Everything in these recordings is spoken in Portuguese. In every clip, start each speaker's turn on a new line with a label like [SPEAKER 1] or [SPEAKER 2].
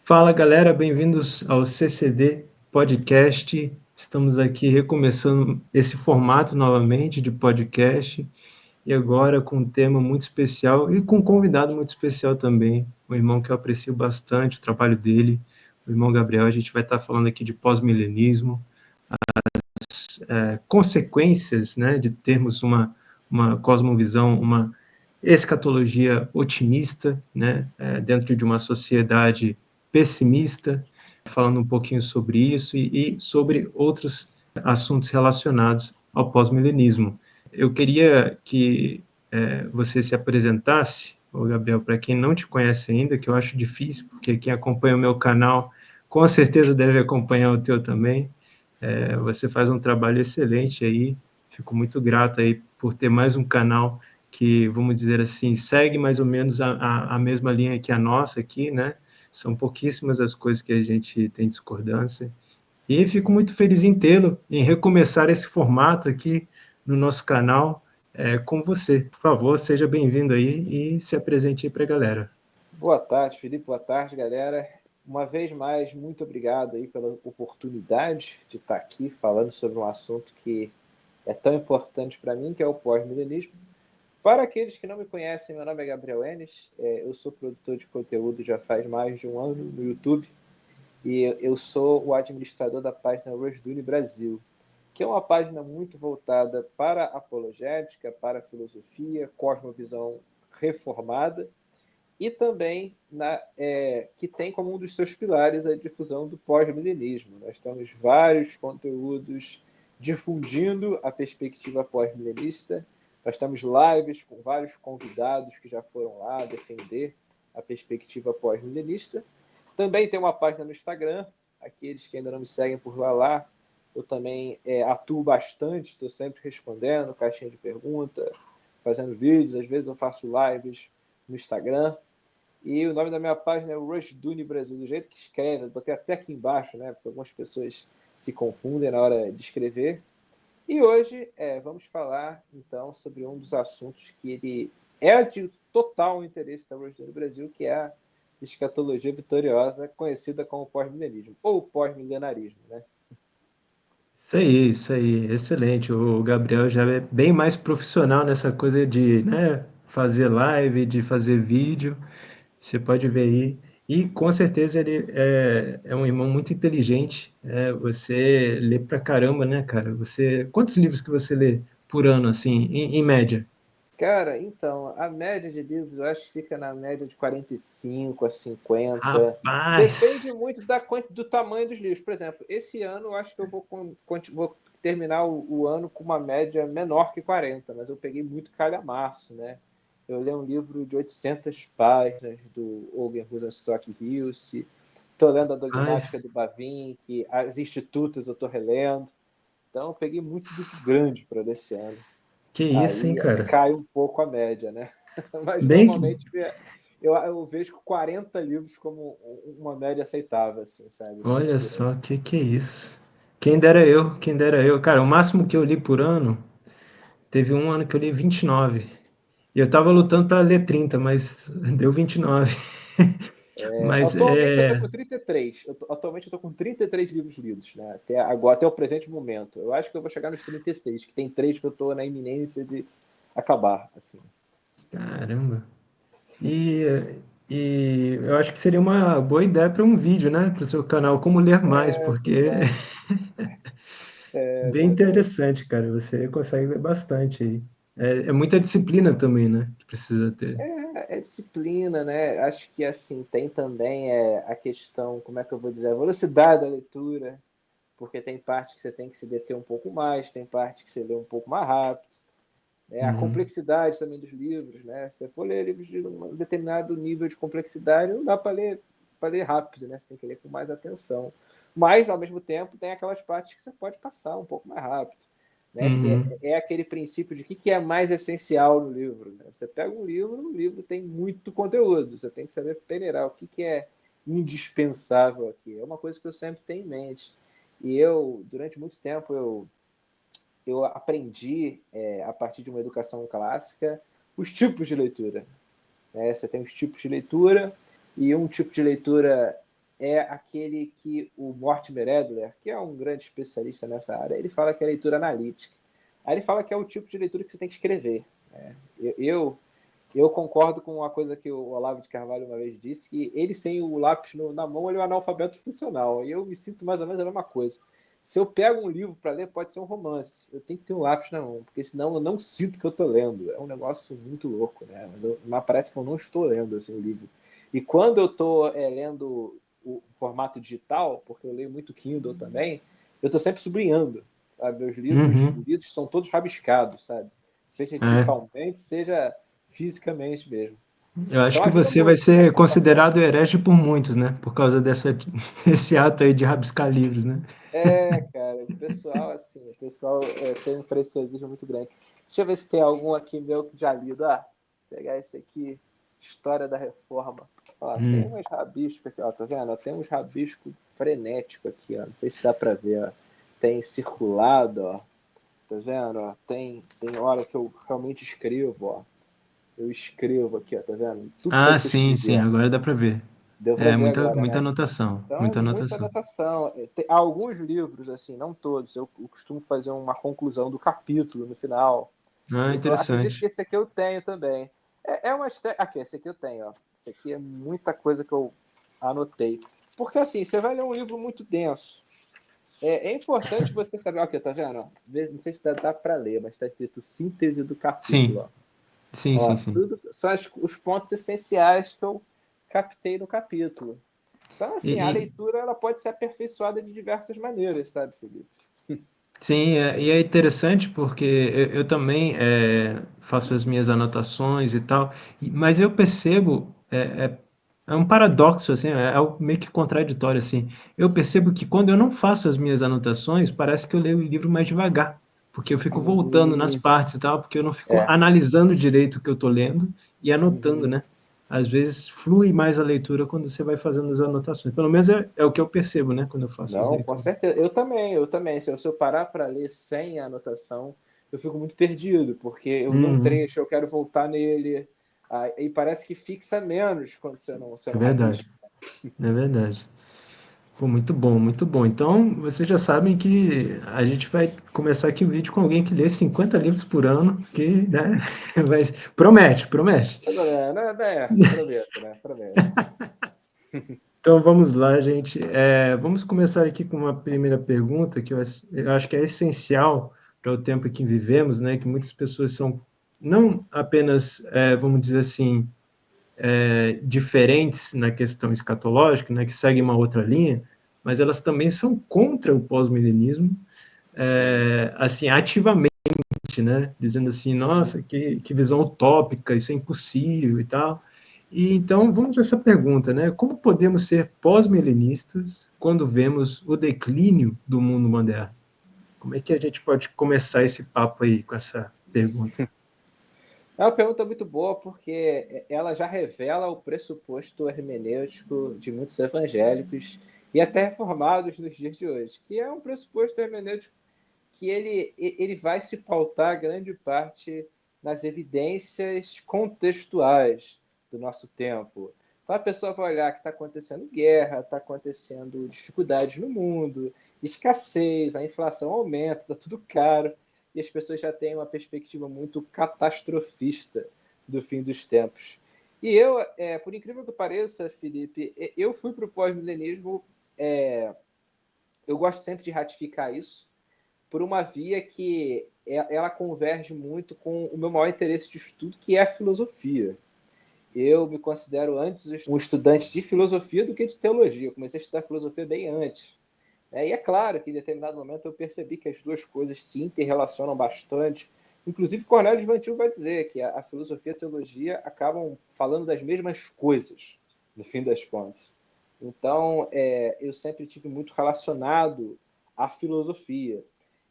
[SPEAKER 1] Fala galera, bem-vindos ao CCD Podcast. Estamos aqui recomeçando esse formato novamente de podcast e agora com um tema muito especial e com um convidado muito especial também, um irmão que eu aprecio bastante o trabalho dele, o irmão Gabriel. A gente vai estar falando aqui de pós-milenismo, consequências, né, de termos uma cosmovisão, uma escatologia otimista, né, dentro de uma sociedade pessimista, falando um pouquinho sobre isso e sobre outros assuntos relacionados ao pós-milenismo. Eu queria que você se apresentasse, ô Gabriel, para quem não te conhece ainda, que eu acho difícil, porque quem acompanha o meu canal com certeza deve acompanhar o teu também. Você faz um trabalho excelente aí, fico muito grato aí por ter mais um canal que, vamos dizer assim, segue mais ou menos a mesma linha que a nossa aqui, né? São pouquíssimas as coisas que a gente tem discordância. E fico muito feliz em tê-lo, em recomeçar esse formato aqui no nosso canal com você. Por favor, seja bem-vindo aí e se apresente aí para a galera.
[SPEAKER 2] Boa tarde, Felipe. Boa tarde, galera. Uma vez mais, muito obrigado aí pela oportunidade de estar aqui falando sobre um assunto que é tão importante para mim, que é o pós-milenismo. Para aqueles que não me conhecem, meu nome é Gabriel Enes, eu sou produtor de conteúdo já faz mais de um ano no YouTube e eu sou o administrador da página Rushduni Brasil, que é uma página muito voltada para apologética, para filosofia, cosmovisão reformada, e também que tem como um dos seus pilares a difusão do pós-milenismo. Nós temos vários conteúdos difundindo a perspectiva pós-milenista, nós temos lives com vários convidados que já foram lá defender a perspectiva pós-milenista. Também tem uma página no Instagram, aqueles que ainda não me seguem por lá, eu também atuo bastante, estou sempre respondendo, caixinha de pergunta, fazendo vídeos, às vezes eu faço lives no Instagram. E o nome da minha página é Rushduni Brasil, do jeito que escreve, eu botei até aqui embaixo, né? Porque algumas pessoas se confundem na hora de escrever. E hoje vamos falar, então, sobre um dos assuntos que ele é de total interesse da Rushduni Brasil, que é a escatologia vitoriosa, conhecida como pós-milenismo, ou pós-milenarismo, né?
[SPEAKER 1] Isso aí, excelente. O Gabriel já é bem mais profissional nessa coisa de, né, fazer live, de fazer vídeo. Você pode ver aí. E com certeza ele é um irmão muito inteligente. Você lê pra caramba, né, cara? Quantos livros que você lê por ano, assim, em média?
[SPEAKER 2] Cara, então, a média de livros eu acho que fica na média de 45 a 50.
[SPEAKER 1] Rapaz!
[SPEAKER 2] Depende muito do tamanho dos livros. Por exemplo, esse ano eu acho que eu vou terminar o ano com uma média menor que 40, mas eu peguei muito calhamaço, né? Eu li um livro de 800 páginas do Ogen Rosenstock Hilse, estou lendo a
[SPEAKER 1] Rapaz!
[SPEAKER 2] Dogmática do Bavinck, as Institutas eu estou relendo. Então, eu peguei muito livro grande para esse ano.
[SPEAKER 1] Que isso, hein,
[SPEAKER 2] Aí
[SPEAKER 1] cara?
[SPEAKER 2] cai um pouco a média, né? Mas
[SPEAKER 1] Bem que...
[SPEAKER 2] normalmente eu vejo 40 livros como uma média aceitável, assim, sabe?
[SPEAKER 1] Olha
[SPEAKER 2] Por ano.
[SPEAKER 1] só, que é isso? Quem dera eu, quem dera eu. Cara, o máximo que eu li por ano, teve um ano que eu li 29. E eu tava lutando para ler 30, mas deu 29. Mas
[SPEAKER 2] Atualmente eu tô com 33. Atualmente eu tô com 33 livros lidos, né? Até agora, até o presente momento. Eu acho que eu vou chegar nos 36, que tem 3 que eu tô na iminência de acabar, assim.
[SPEAKER 1] caramba. E, e eu acho que seria uma boa ideia para um vídeo, né? Para o seu canal, como ler mais,
[SPEAKER 2] É
[SPEAKER 1] porque
[SPEAKER 2] verdade,
[SPEAKER 1] é
[SPEAKER 2] é
[SPEAKER 1] bem
[SPEAKER 2] verdade.
[SPEAKER 1] interessante, cara. Você consegue ler bastante aí. É muita disciplina também, né? Que precisa ter.
[SPEAKER 2] É disciplina, né? Acho que assim tem também a questão, como é que eu vou dizer, a velocidade da leitura, porque tem parte que você tem que se deter um pouco mais, tem parte que você lê um pouco mais rápido. A
[SPEAKER 1] Uhum.
[SPEAKER 2] complexidade também dos livros, né? Se você for ler livros de um determinado nível de complexidade, não dá para ler rápido, né? Você tem que ler com mais atenção. Mas, ao mesmo tempo, tem aquelas partes que você pode passar um pouco mais rápido. Né? Que
[SPEAKER 1] Uhum.
[SPEAKER 2] é aquele princípio de o que é mais essencial no livro. Né? Você pega um livro, o livro tem muito conteúdo, você tem que saber peneirar o que é indispensável aqui. É uma coisa que eu sempre tenho em mente. E eu, durante muito tempo, eu aprendi, a partir de uma educação clássica, os tipos de leitura. Né? Você tem os tipos de leitura, e um tipo de leitura é aquele que o Mortimer Adler, que é um grande especialista nessa área, ele fala que é leitura analítica. Aí ele fala que é o tipo de leitura que você tem que escrever. Né? Eu concordo com uma coisa que o Olavo de Carvalho uma vez disse, que ele sem o lápis na mão, ele é um analfabeto funcional. E eu me sinto mais ou menos a mesma coisa. Se eu pego um livro para ler, pode ser um romance. Eu tenho que ter um lápis na mão, porque senão eu não sinto que eu estou lendo. É um negócio muito louco, né? Mas parece que eu não estou lendo assim, o livro. E quando eu estou lendo o formato digital, porque eu leio muito Kindle também, eu estou sempre sublinhando. Sabe? Meus livros
[SPEAKER 1] Uhum.
[SPEAKER 2] lidos são todos rabiscados, sabe? Seja
[SPEAKER 1] É.
[SPEAKER 2] digitalmente, seja fisicamente mesmo.
[SPEAKER 1] Eu acho
[SPEAKER 2] Então
[SPEAKER 1] que
[SPEAKER 2] ajuda
[SPEAKER 1] você vai
[SPEAKER 2] muito na
[SPEAKER 1] ser
[SPEAKER 2] anotação.
[SPEAKER 1] considerado herege por muitos, né? Por causa desse ato aí de rabiscar livros, né?
[SPEAKER 2] Cara, o pessoal tem um preciosismo muito grande. Deixa eu ver se tem algum aqui meu que já lido. Pegar esse aqui, História da Reforma. Ó, tem
[SPEAKER 1] Hum.
[SPEAKER 2] uns rabiscos aqui, ó, tá vendo? Tem uns rabiscos frenéticos aqui, ó. Não sei se dá pra ver, ó. Tem circulado, ó. Tá vendo? Ó? Tem hora que eu realmente escrevo, ó. Eu escrevo aqui, ó, tá vendo? Tudo
[SPEAKER 1] Ah,
[SPEAKER 2] pode ser
[SPEAKER 1] sim,
[SPEAKER 2] escrever,
[SPEAKER 1] sim,
[SPEAKER 2] ó.
[SPEAKER 1] agora dá para ver.
[SPEAKER 2] Deu pra
[SPEAKER 1] É
[SPEAKER 2] ver
[SPEAKER 1] muita,
[SPEAKER 2] agora,
[SPEAKER 1] muita
[SPEAKER 2] né?
[SPEAKER 1] anotação,
[SPEAKER 2] Então é
[SPEAKER 1] muita
[SPEAKER 2] muita
[SPEAKER 1] anotação.
[SPEAKER 2] anotação. Tem alguns livros, assim, não todos, eu costumo fazer uma conclusão do capítulo no final.
[SPEAKER 1] Ah,
[SPEAKER 2] Eu acredito que
[SPEAKER 1] interessante.
[SPEAKER 2] esse aqui eu tenho também. Aqui, esse aqui eu tenho, ó. Esse aqui é muita coisa que eu anotei. Porque, assim, você vai ler um livro muito denso. É importante você saber. Aqui, tá vendo? Ó? Não sei se dá para ler, mas está escrito síntese do capítulo.
[SPEAKER 1] Sim,
[SPEAKER 2] Ó.
[SPEAKER 1] sim, sim,
[SPEAKER 2] Ó,
[SPEAKER 1] sim.
[SPEAKER 2] tudo são os pontos essenciais que eu captei no capítulo. Então,
[SPEAKER 1] E,
[SPEAKER 2] assim, a
[SPEAKER 1] e-
[SPEAKER 2] leitura ela pode ser aperfeiçoada de diversas maneiras, sabe, Felipe?
[SPEAKER 1] sim, e é interessante porque eu também faço as minhas anotações e tal, mas eu percebo, é um paradoxo, assim, é algo meio que contraditório, assim. Eu percebo que quando eu não faço as minhas anotações, parece que eu leio o livro mais devagar, porque eu fico voltando nas
[SPEAKER 2] Hum,
[SPEAKER 1] partes e tal, porque eu não fico
[SPEAKER 2] é.
[SPEAKER 1] analisando direito o que eu estou lendo e anotando,
[SPEAKER 2] Uhum.
[SPEAKER 1] né? Às vezes flui mais a leitura quando você vai fazendo as anotações. Pelo menos é o que eu percebo, né, quando eu faço as
[SPEAKER 2] Não, com
[SPEAKER 1] leituras.
[SPEAKER 2] certeza. Eu também. Se eu parar para ler sem anotação, eu fico muito perdido, porque eu li um
[SPEAKER 1] Uhum,
[SPEAKER 2] trecho, eu quero voltar nele. E parece que fixa menos quando você
[SPEAKER 1] é
[SPEAKER 2] não
[SPEAKER 1] verdade.
[SPEAKER 2] rabisca.
[SPEAKER 1] É verdade. Pô, muito bom, muito bom. Então, vocês já sabem que a gente vai começar aqui o vídeo com alguém que lê 50 livros por ano, que, né, vai... promete, promete.
[SPEAKER 2] Prometo, né? Prometo.
[SPEAKER 1] Então, vamos lá, gente. Vamos começar aqui com uma primeira pergunta que eu acho que é essencial para o tempo que vivemos, né, que muitas pessoas são não apenas, vamos dizer assim, diferentes na questão escatológica, né, que seguem uma outra linha, mas elas também são contra o pós-milenismo,
[SPEAKER 2] Sim.
[SPEAKER 1] assim, ativamente, né, dizendo assim,
[SPEAKER 2] Uhum.
[SPEAKER 1] nossa, que visão utópica, isso é impossível e tal. E então vamos a essa pergunta, né? Como podemos ser pós-milenistas quando vemos o declínio do mundo moderno? Como é que a gente pode começar esse papo aí com essa pergunta?
[SPEAKER 2] É uma pergunta muito boa, porque ela já revela o pressuposto hermenêutico de muitos evangélicos e até reformados nos dias de hoje, que é um pressuposto hermenêutico que ele vai se pautar grande parte nas evidências contextuais do nosso tempo. Então a pessoa vai olhar que está acontecendo guerra, está acontecendo dificuldades no mundo, escassez, a inflação aumenta, está tudo caro, e as pessoas já têm uma perspectiva muito catastrofista do fim dos tempos. E eu, por incrível que pareça, Felipe, eu fui para o pós-milenismo, eu gosto sempre de ratificar isso, por uma via que ela converge muito com o meu maior interesse de estudo, que é a filosofia. Eu me considero antes um estudante de filosofia do que de teologia. Eu comecei a estudar filosofia bem antes. E é claro que em determinado momento eu percebi que as duas coisas se interrelacionam bastante. Inclusive, Cornélio de Vantil vai dizer que a filosofia e a teologia acabam falando das mesmas coisas, no fim das contas. Então, eu sempre tive muito relacionado à filosofia.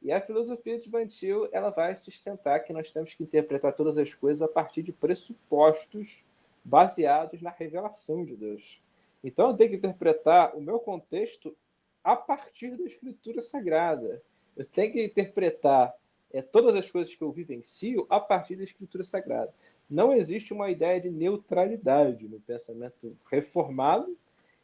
[SPEAKER 2] E a filosofia de Vantil ela vai sustentar que nós temos que interpretar todas as coisas a partir de pressupostos baseados na revelação de Deus. Então, eu tenho que interpretar o meu contexto a partir da Escritura Sagrada. Eu tenho que interpretar todas as coisas que eu vivencio a partir da Escritura Sagrada. Não existe uma ideia de neutralidade no pensamento reformado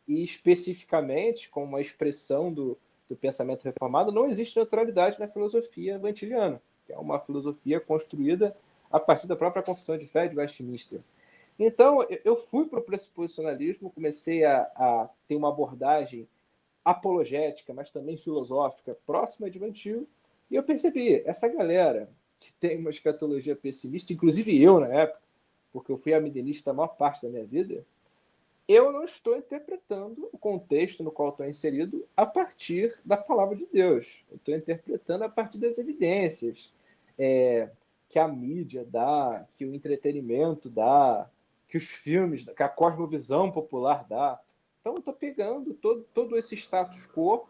[SPEAKER 2] e especificamente, como uma expressão do pensamento reformado, não existe neutralidade na filosofia evangeliana, que é uma filosofia construída a partir da própria Confissão de Fé de Westminster. Então, eu fui para o pressuposicionalismo, comecei a ter uma abordagem apologética, mas também filosófica, próxima de Vantil, e eu percebi, essa galera que tem uma escatologia pessimista, inclusive eu na época, porque eu fui amilenista a maior parte da minha vida, eu não estou interpretando o contexto no qual estou inserido a partir da palavra de Deus. Eu estou interpretando a partir das evidências que a mídia dá, que o entretenimento dá, que os filmes, que a cosmovisão popular dá. Então, eu estou pegando todo esse status quo,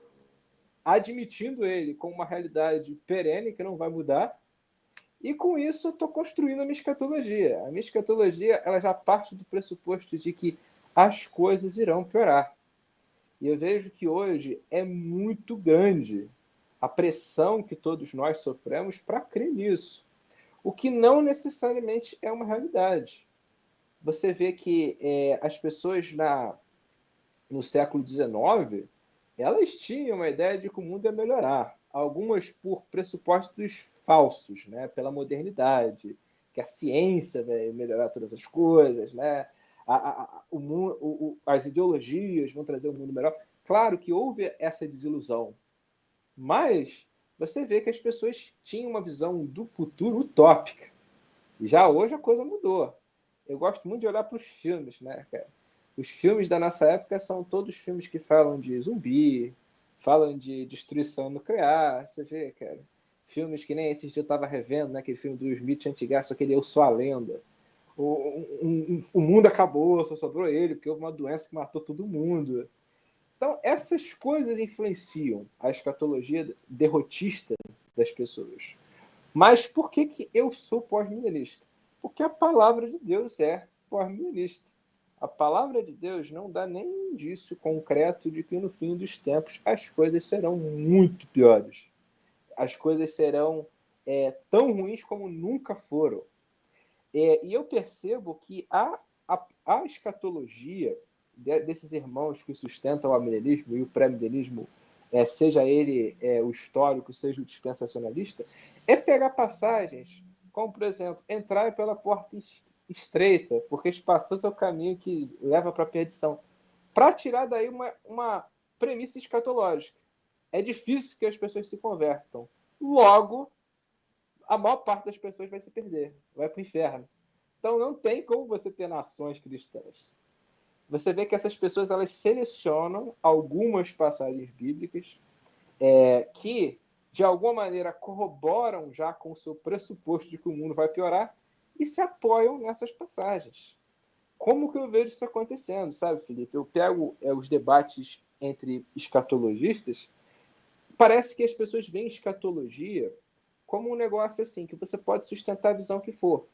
[SPEAKER 2] admitindo ele como uma realidade perene, que não vai mudar, e com isso eu estou construindo a minha escatologia. A minha escatologia ela já parte do pressuposto de que as coisas irão piorar. E eu vejo que hoje é muito grande a pressão que todos nós sofremos para crer nisso, o que não necessariamente é uma realidade. Você vê que as pessoas no século XIX, elas tinham uma ideia de que o mundo ia melhorar. Algumas por pressupostos falsos, né? Pela modernidade, que a ciência vai melhorar todas as coisas, né? As ideologias vão trazer um mundo melhor. Claro que houve essa desilusão, mas você vê que as pessoas tinham uma visão do futuro utópica. E já hoje a coisa mudou. Eu gosto muito de olhar para os filmes, né, cara? Os filmes da nossa época são todos filmes que falam de zumbi, falam de destruição nuclear. Você vê, cara, filmes que nem esse dia eu estava revendo, né, aquele filme do Smith antigaço, aquele Eu Sou a Lenda. O mundo acabou, só sobrou ele, porque houve uma doença que matou todo mundo. Então, essas coisas influenciam a escatologia derrotista das pessoas. Mas por que eu sou pós-milenista? Porque a palavra de Deus é pós-milenista. A palavra de Deus não dá nem indício concreto de que no fim dos tempos as coisas serão muito piores. As coisas serão tão ruins como nunca foram. E eu percebo que a escatologia desses irmãos que sustentam o amilenismo e o pré-milenismo, seja ele o histórico, seja o dispensacionalista, é pegar passagens como, por exemplo, entrar pela porta estreita, porque espaçoso é o caminho que leva para a perdição, para tirar daí uma premissa escatológica. É difícil que as pessoas se convertam. Logo, a maior parte das pessoas vai se perder, vai para o inferno. Então não tem como você ter nações cristãs. Você vê que essas pessoas elas selecionam algumas passagens bíblicas que, de alguma maneira, corroboram já com o seu pressuposto de que o mundo vai piorar e se apoiam nessas passagens. Como que eu vejo isso acontecendo, sabe, Felipe? Eu pego os debates entre escatologistas, parece que as pessoas veem escatologia como um negócio assim, que você pode sustentar a visão que for.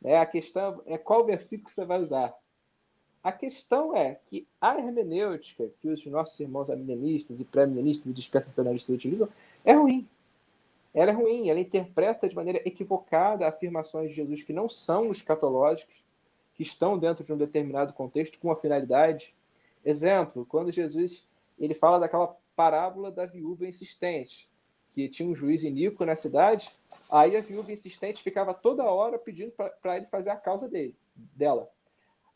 [SPEAKER 2] A questão é qual versículo você vai usar. A questão é que a hermenêutica que os nossos irmãos amilenistas e pré-milenistas e dispensacionalistas utilizam é ruim. Ela é ruim, ela interpreta de maneira equivocada afirmações de Jesus que não são escatológicas, que estão dentro de um determinado contexto com uma finalidade. Exemplo, quando Jesus ele fala daquela parábola da viúva insistente, que tinha um juiz iníquo na cidade, aí a viúva insistente ficava toda hora pedindo para ele fazer a causa dela.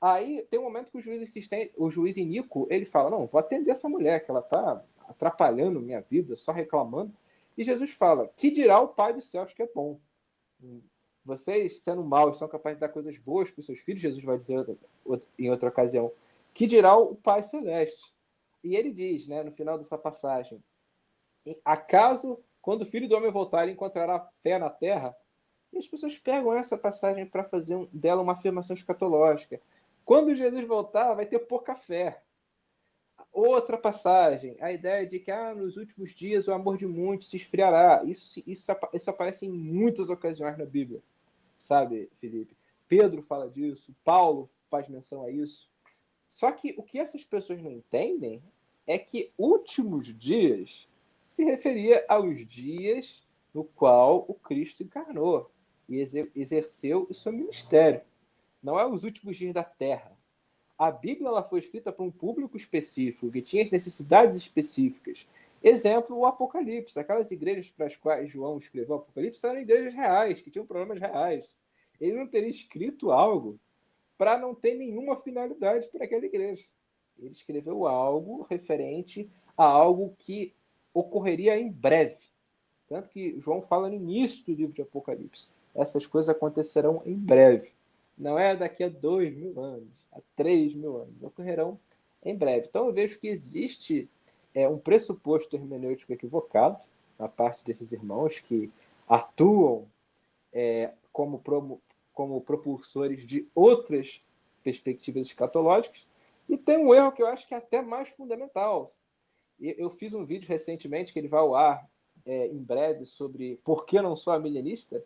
[SPEAKER 2] Aí tem um momento que o juiz iníquo, ele fala, não, vou atender essa mulher, que ela está atrapalhando minha vida, só reclamando. E Jesus fala, que dirá o Pai dos céus que é bom? Vocês, sendo maus, são capazes de dar coisas boas para os seus filhos, Jesus vai dizer em outra ocasião, que dirá o Pai celeste? E ele diz, né, no final dessa passagem, acaso, quando o Filho do Homem voltar, ele encontrará fé na terra? E as pessoas pegam essa passagem para fazer dela uma afirmação escatológica. Quando Jesus voltar, vai ter pouca fé. Outra passagem, a ideia de que nos últimos dias o amor de muitos se esfriará. Isso aparece em muitas ocasiões na Bíblia, sabe, Felipe? Pedro fala disso, Paulo faz menção a isso. Só que o que essas pessoas não entendem é que últimos dias se referia aos dias no qual o Cristo encarnou e exerceu o seu ministério. Não é os últimos dias da Terra. A Bíblia ela foi escrita para um público específico, que tinha necessidades específicas. Exemplo, o Apocalipse. Aquelas igrejas para as quais João escreveu o Apocalipse eram igrejas reais, que tinham problemas reais. Ele não teria escrito algo para não ter nenhuma finalidade para aquela igreja. Ele escreveu algo referente a algo que ocorreria em breve. Tanto que João fala no início do livro de Apocalipse. Essas coisas acontecerão em breve. Não é daqui a 2.000 anos, a 3.000 anos. Ocorrerão em breve. Então eu vejo que existe um pressuposto hermenêutico equivocado na parte desses irmãos que atuam como propulsores de outras perspectivas escatológicas. E tem um erro que eu acho que é até mais fundamental. Eu fiz um vídeo recentemente, que ele vai ao ar em breve, sobre por que não sou milenista,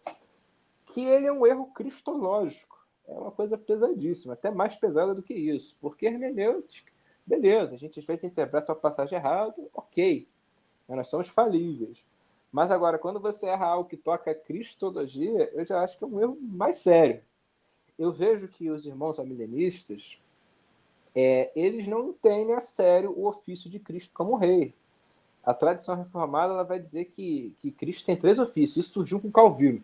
[SPEAKER 2] que ele é um erro cristológico. É uma coisa pesadíssima, até mais pesada do que isso. Porque hermenêutica, beleza, a gente às vezes interpreta a passagem errada, ok, nós somos falíveis. Mas agora, quando você erra algo que toca a cristologia, eu já acho que é um erro mais sério. Eu vejo que os irmãos amilenistas, eles não entendem a sério o ofício de Cristo como rei. A tradição reformada ela vai dizer que Cristo tem 3 ofícios. Isso surgiu com Calvino.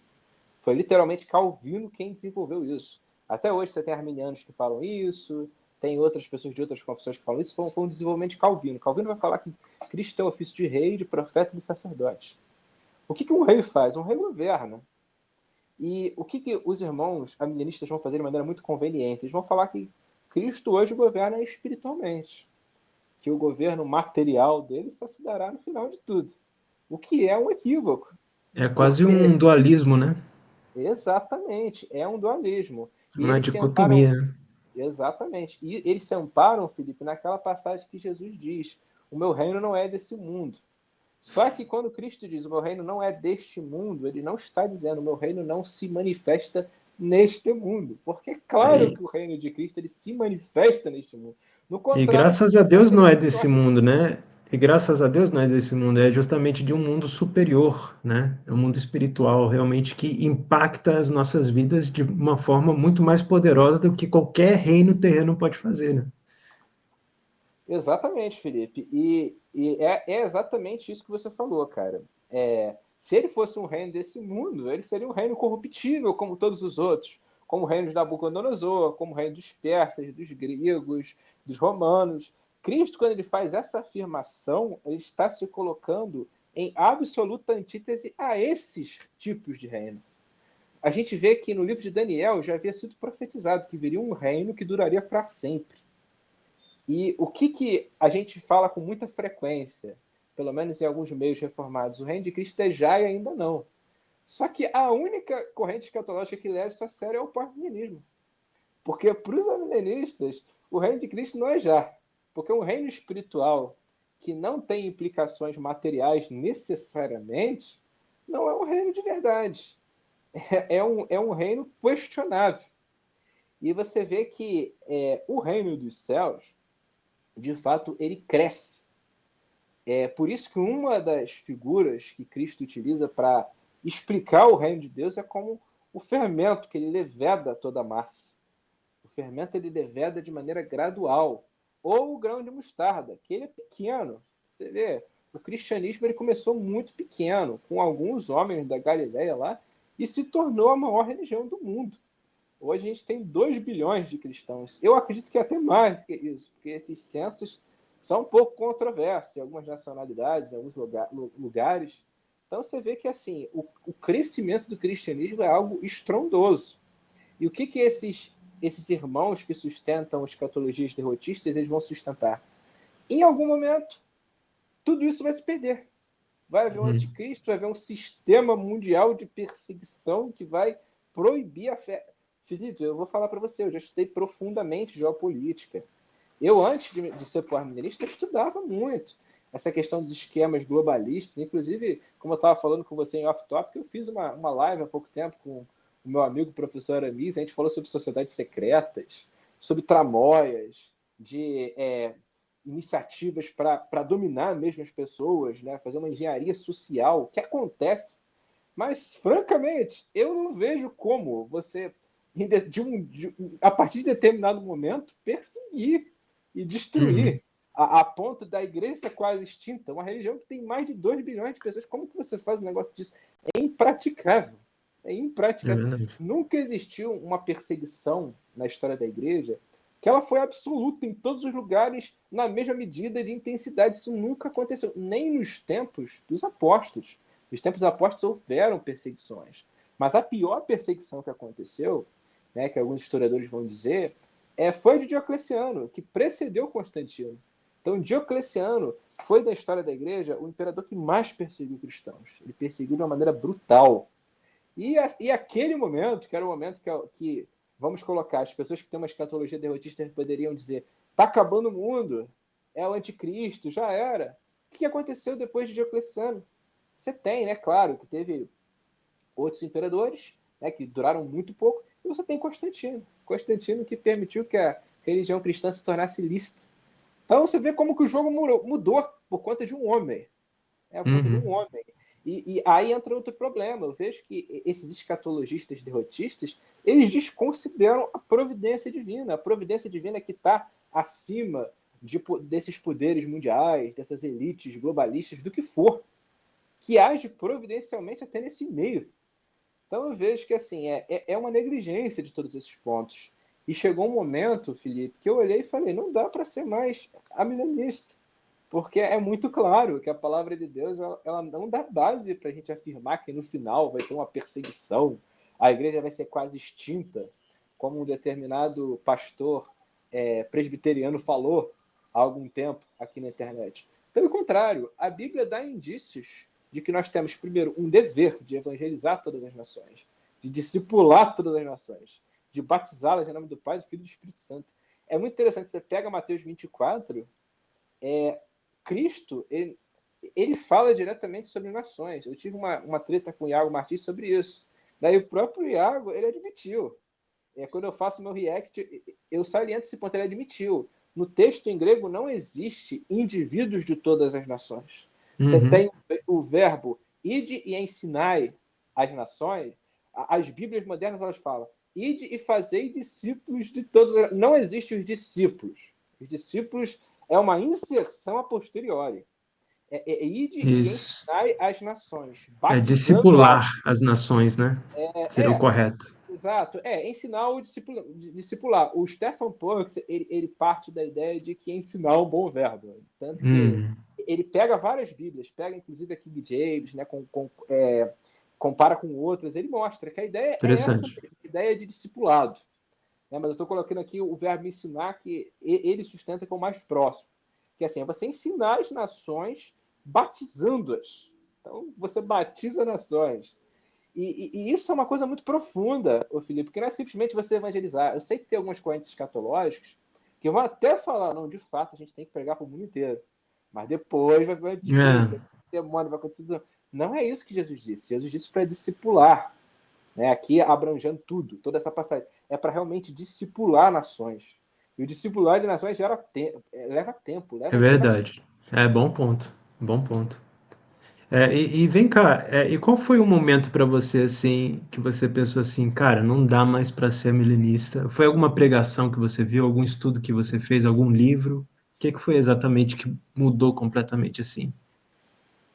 [SPEAKER 2] Foi literalmente Calvino quem desenvolveu isso. Até hoje você tem arminianos que falam isso, tem outras pessoas de outras confissões que falam isso. Foi um desenvolvimento de Calvino. Calvino vai falar que Cristo tem o ofício de rei, de profeta e de sacerdote. O que um rei faz? Um rei governa. E o que os irmãos amilenistas vão fazer de maneira muito conveniente? Eles vão falar que Cristo hoje governa espiritualmente, que o governo material dele só se dará no final de tudo. O que é um equívoco.
[SPEAKER 1] É quase um
[SPEAKER 2] Porque,
[SPEAKER 1] dualismo, né?
[SPEAKER 2] exatamente, é um dualismo. E
[SPEAKER 1] Uma
[SPEAKER 2] eles se amparam,
[SPEAKER 1] dicotomia, né?
[SPEAKER 2] exatamente, e eles se amparam, Felipe, naquela passagem que Jesus diz: o meu reino não é desse mundo. Só que quando Cristo diz o meu reino não é deste mundo, ele não está dizendo o meu reino não se manifesta neste mundo. Porque é claro
[SPEAKER 1] E,
[SPEAKER 2] que o reino de Cristo ele se manifesta neste mundo. No
[SPEAKER 1] e
[SPEAKER 2] contrário,
[SPEAKER 1] graças a Deus
[SPEAKER 2] quando
[SPEAKER 1] não
[SPEAKER 2] ele
[SPEAKER 1] é
[SPEAKER 2] se
[SPEAKER 1] desse
[SPEAKER 2] torna...
[SPEAKER 1] mundo, né? E graças a Deus não é desse mundo, é justamente de um mundo superior, né? É um mundo espiritual, realmente, que impacta as nossas vidas de uma forma muito mais poderosa do que qualquer reino terreno pode fazer, né?
[SPEAKER 2] Exatamente, Felipe. E é exatamente isso que você falou, cara. Se ele fosse um reino desse mundo, ele seria um reino corruptível, como todos os outros, como o reino de Nabucodonosor, como o reino dos persas, dos gregos, dos romanos. Cristo, quando ele faz essa afirmação, ele está se colocando em absoluta antítese a esses tipos de reino. A gente vê que no livro de Daniel já havia sido profetizado que viria um reino que duraria para sempre. E o que a gente fala com muita frequência, pelo menos em alguns meios reformados, o reino de Cristo é já e ainda não. Só que a única corrente escatológica que leva isso a sério é o pós-milenismo. Porque para os amilenistas, o reino de Cristo não é já. Porque um reino espiritual que não tem implicações materiais necessariamente, não é um reino de verdade. É um reino questionável. E você vê que o reino dos céus, de fato, ele cresce. É por isso que uma das figuras que Cristo utiliza para explicar o reino de Deus é como o fermento, que ele leveda toda a massa. O fermento ele leveda de maneira gradual. Ou o grão de mostarda, que ele é pequeno. Você vê, o cristianismo ele começou muito pequeno, com alguns homens da Galileia lá, e se tornou a maior religião do mundo. Hoje a gente tem 2 bilhões de cristãos. Eu acredito que até mais do que isso, porque esses censos são um pouco controversos em algumas nacionalidades, em alguns lugares. Então você vê que assim o crescimento do cristianismo é algo estrondoso. E o que esses irmãos que sustentam escatologias derrotistas eles vão sustentar? Em algum momento, tudo isso vai se perder. Vai haver um
[SPEAKER 1] Uhum.
[SPEAKER 2] anticristo, vai haver um sistema mundial de perseguição que vai proibir a fé. Felipe, eu vou falar para você, eu já estudei profundamente geopolítica. Eu, antes de ser pós-milenista, estudava muito essa questão dos esquemas globalistas. Inclusive, como eu estava falando com você em off-topic, eu fiz uma live há pouco tempo com o meu amigo professor Aramis, a gente falou sobre sociedades secretas, sobre tramóias, de iniciativas para dominar mesmo as pessoas, né? Fazer uma engenharia social, que acontece. Mas, francamente, eu não vejo como você a partir de determinado momento, perseguir e destruir, a ponto da igreja ser quase extinta. Uma religião que tem mais de 2 bilhões de pessoas. Como que você faz um negócio disso? É impraticável. É impraticável. Nunca existiu uma perseguição na história da igreja que ela foi absoluta em todos os lugares, na mesma medida de intensidade. Isso nunca aconteceu, nem nos tempos dos apóstolos. Nos tempos dos apóstolos houveram perseguições. Mas a pior perseguição que aconteceu, né, que alguns historiadores vão dizer, foi a de Diocleciano, que precedeu Constantino. Então, Diocleciano foi, da história da igreja, o imperador que mais perseguiu cristãos. Ele perseguiu de uma maneira brutal. E aquele momento, que era o momento que vamos colocar, as pessoas que têm uma escatologia derrotista poderiam dizer: está acabando o mundo, é o anticristo, já era. O que aconteceu depois de Diocleciano? Você tem, né, claro, que teve outros imperadores, né, que duraram muito pouco, e você tem Constantino. Constantino que permitiu que a religião cristã se tornasse lícita. Então você vê como que o jogo mudou por conta de um homem. Por conta de um homem. E aí entra outro problema. Eu vejo que esses escatologistas derrotistas, eles desconsideram a providência divina. A providência divina que está acima desses poderes mundiais, dessas elites globalistas, do que for, que age providencialmente até nesse meio. Então eu vejo que assim, é uma negligência de todos esses pontos. E chegou um momento, Felipe, que eu olhei e falei: não dá para ser mais amilenista. Porque é muito claro que a palavra de Deus ela não dá base para a gente afirmar que no final vai ter uma perseguição, a igreja vai ser quase extinta, como um determinado pastor presbiteriano falou há algum tempo aqui na internet. Pelo contrário, a Bíblia dá indícios de que nós temos, primeiro, um dever de evangelizar todas as nações, de discipular todas as nações, de batizá-las em nome do Pai, do Filho e do Espírito Santo. É muito interessante, você pega Mateus 24, Cristo, ele fala diretamente sobre nações. Eu tive uma treta com o Iago Martins sobre isso. Daí o próprio Iago, ele admitiu. Quando eu faço meu react, eu saliento esse ponto, ele admitiu. No texto em grego não existe indivíduos de todas as nações. Você tem o verbo ide e ensinai as nações. As Bíblias modernas, elas falam: ide e fazei discípulos de todas. Não existem os discípulos. Os discípulos é uma inserção a posteriori. Ide e ensinai as nações, batizando-as.
[SPEAKER 1] Discipular as nações, né? Seria o correto.
[SPEAKER 2] Exato. Ensinar o discipular. O Stefan Perks, ele parte da ideia de que ensinar é um bom verbo. Tanto que ele pega várias Bíblias, pega inclusive a King James, né, compara com outras, ele mostra que a ideia é essa, a ideia de discipulado. Mas eu estou colocando aqui o verbo ensinar, que ele sustenta como mais próximo. Que assim, é você ensinar as nações batizando-as. Então, você batiza nações. E isso é uma coisa muito profunda, Felipe, porque não é simplesmente você evangelizar. Eu sei que tem algumas correntes escatológicas que vão até falar: não, de fato, a gente tem que pregar para o mundo inteiro. Mas depois vai vir o demônio, vai acontecer. Não é isso que Jesus disse. Jesus disse para discipular. Aqui abrangendo tudo, toda essa passagem. É para realmente discipular nações. E o discipular de nações leva tempo.
[SPEAKER 1] É verdade. Bom ponto. Bom ponto. E vem cá, e qual foi o momento para você, assim, que você pensou assim: cara, não dá mais para ser milenista? Foi alguma pregação que você viu, algum estudo que você fez, algum livro? O que foi exatamente que mudou completamente assim?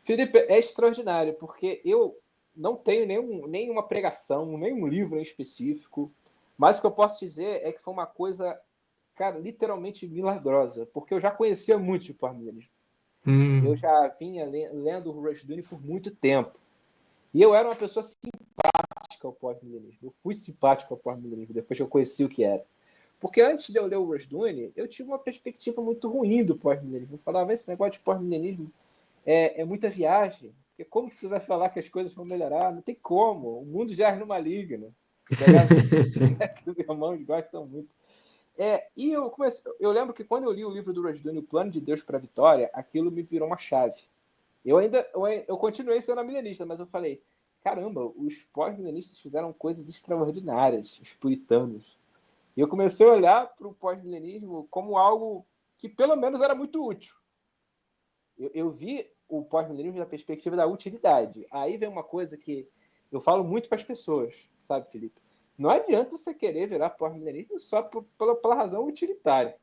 [SPEAKER 2] Felipe, é extraordinário, porque eu não tenho nenhuma pregação, nenhum livro em específico, mas o que eu posso dizer é que foi uma coisa, cara, literalmente milagrosa, porque eu já conhecia muito de pós-milenismo. Eu já vinha lendo o Rushduni por muito tempo. E eu era uma pessoa simpática ao pós-milenismo. Eu fui simpático ao pós-milenismo depois que eu conheci o que era. Porque antes de eu ler o Rushduni, eu tive uma perspectiva muito ruim do pós-milenismo. Eu falava: esse negócio de pós-milenismo é muita viagem. Porque como que você vai falar que as coisas vão melhorar? Não tem como. O mundo já é no maligno. Que os irmãos gostam muito. E eu lembro que quando eu li o livro do Rushduni, O Plano de Deus para a Vitória, aquilo me virou uma chave. Eu continuei sendo milenista, mas eu falei: caramba, os pós-milenistas fizeram coisas extraordinárias, os puritanos. E eu comecei a olhar para o pós-milenismo como algo que pelo menos era muito útil. Eu vi o pós-milenismo da perspectiva da utilidade. Aí vem uma coisa que eu falo muito para as pessoas, sabe, Felipe? Não adianta você querer virar pós-milenismo só pela razão utilitária.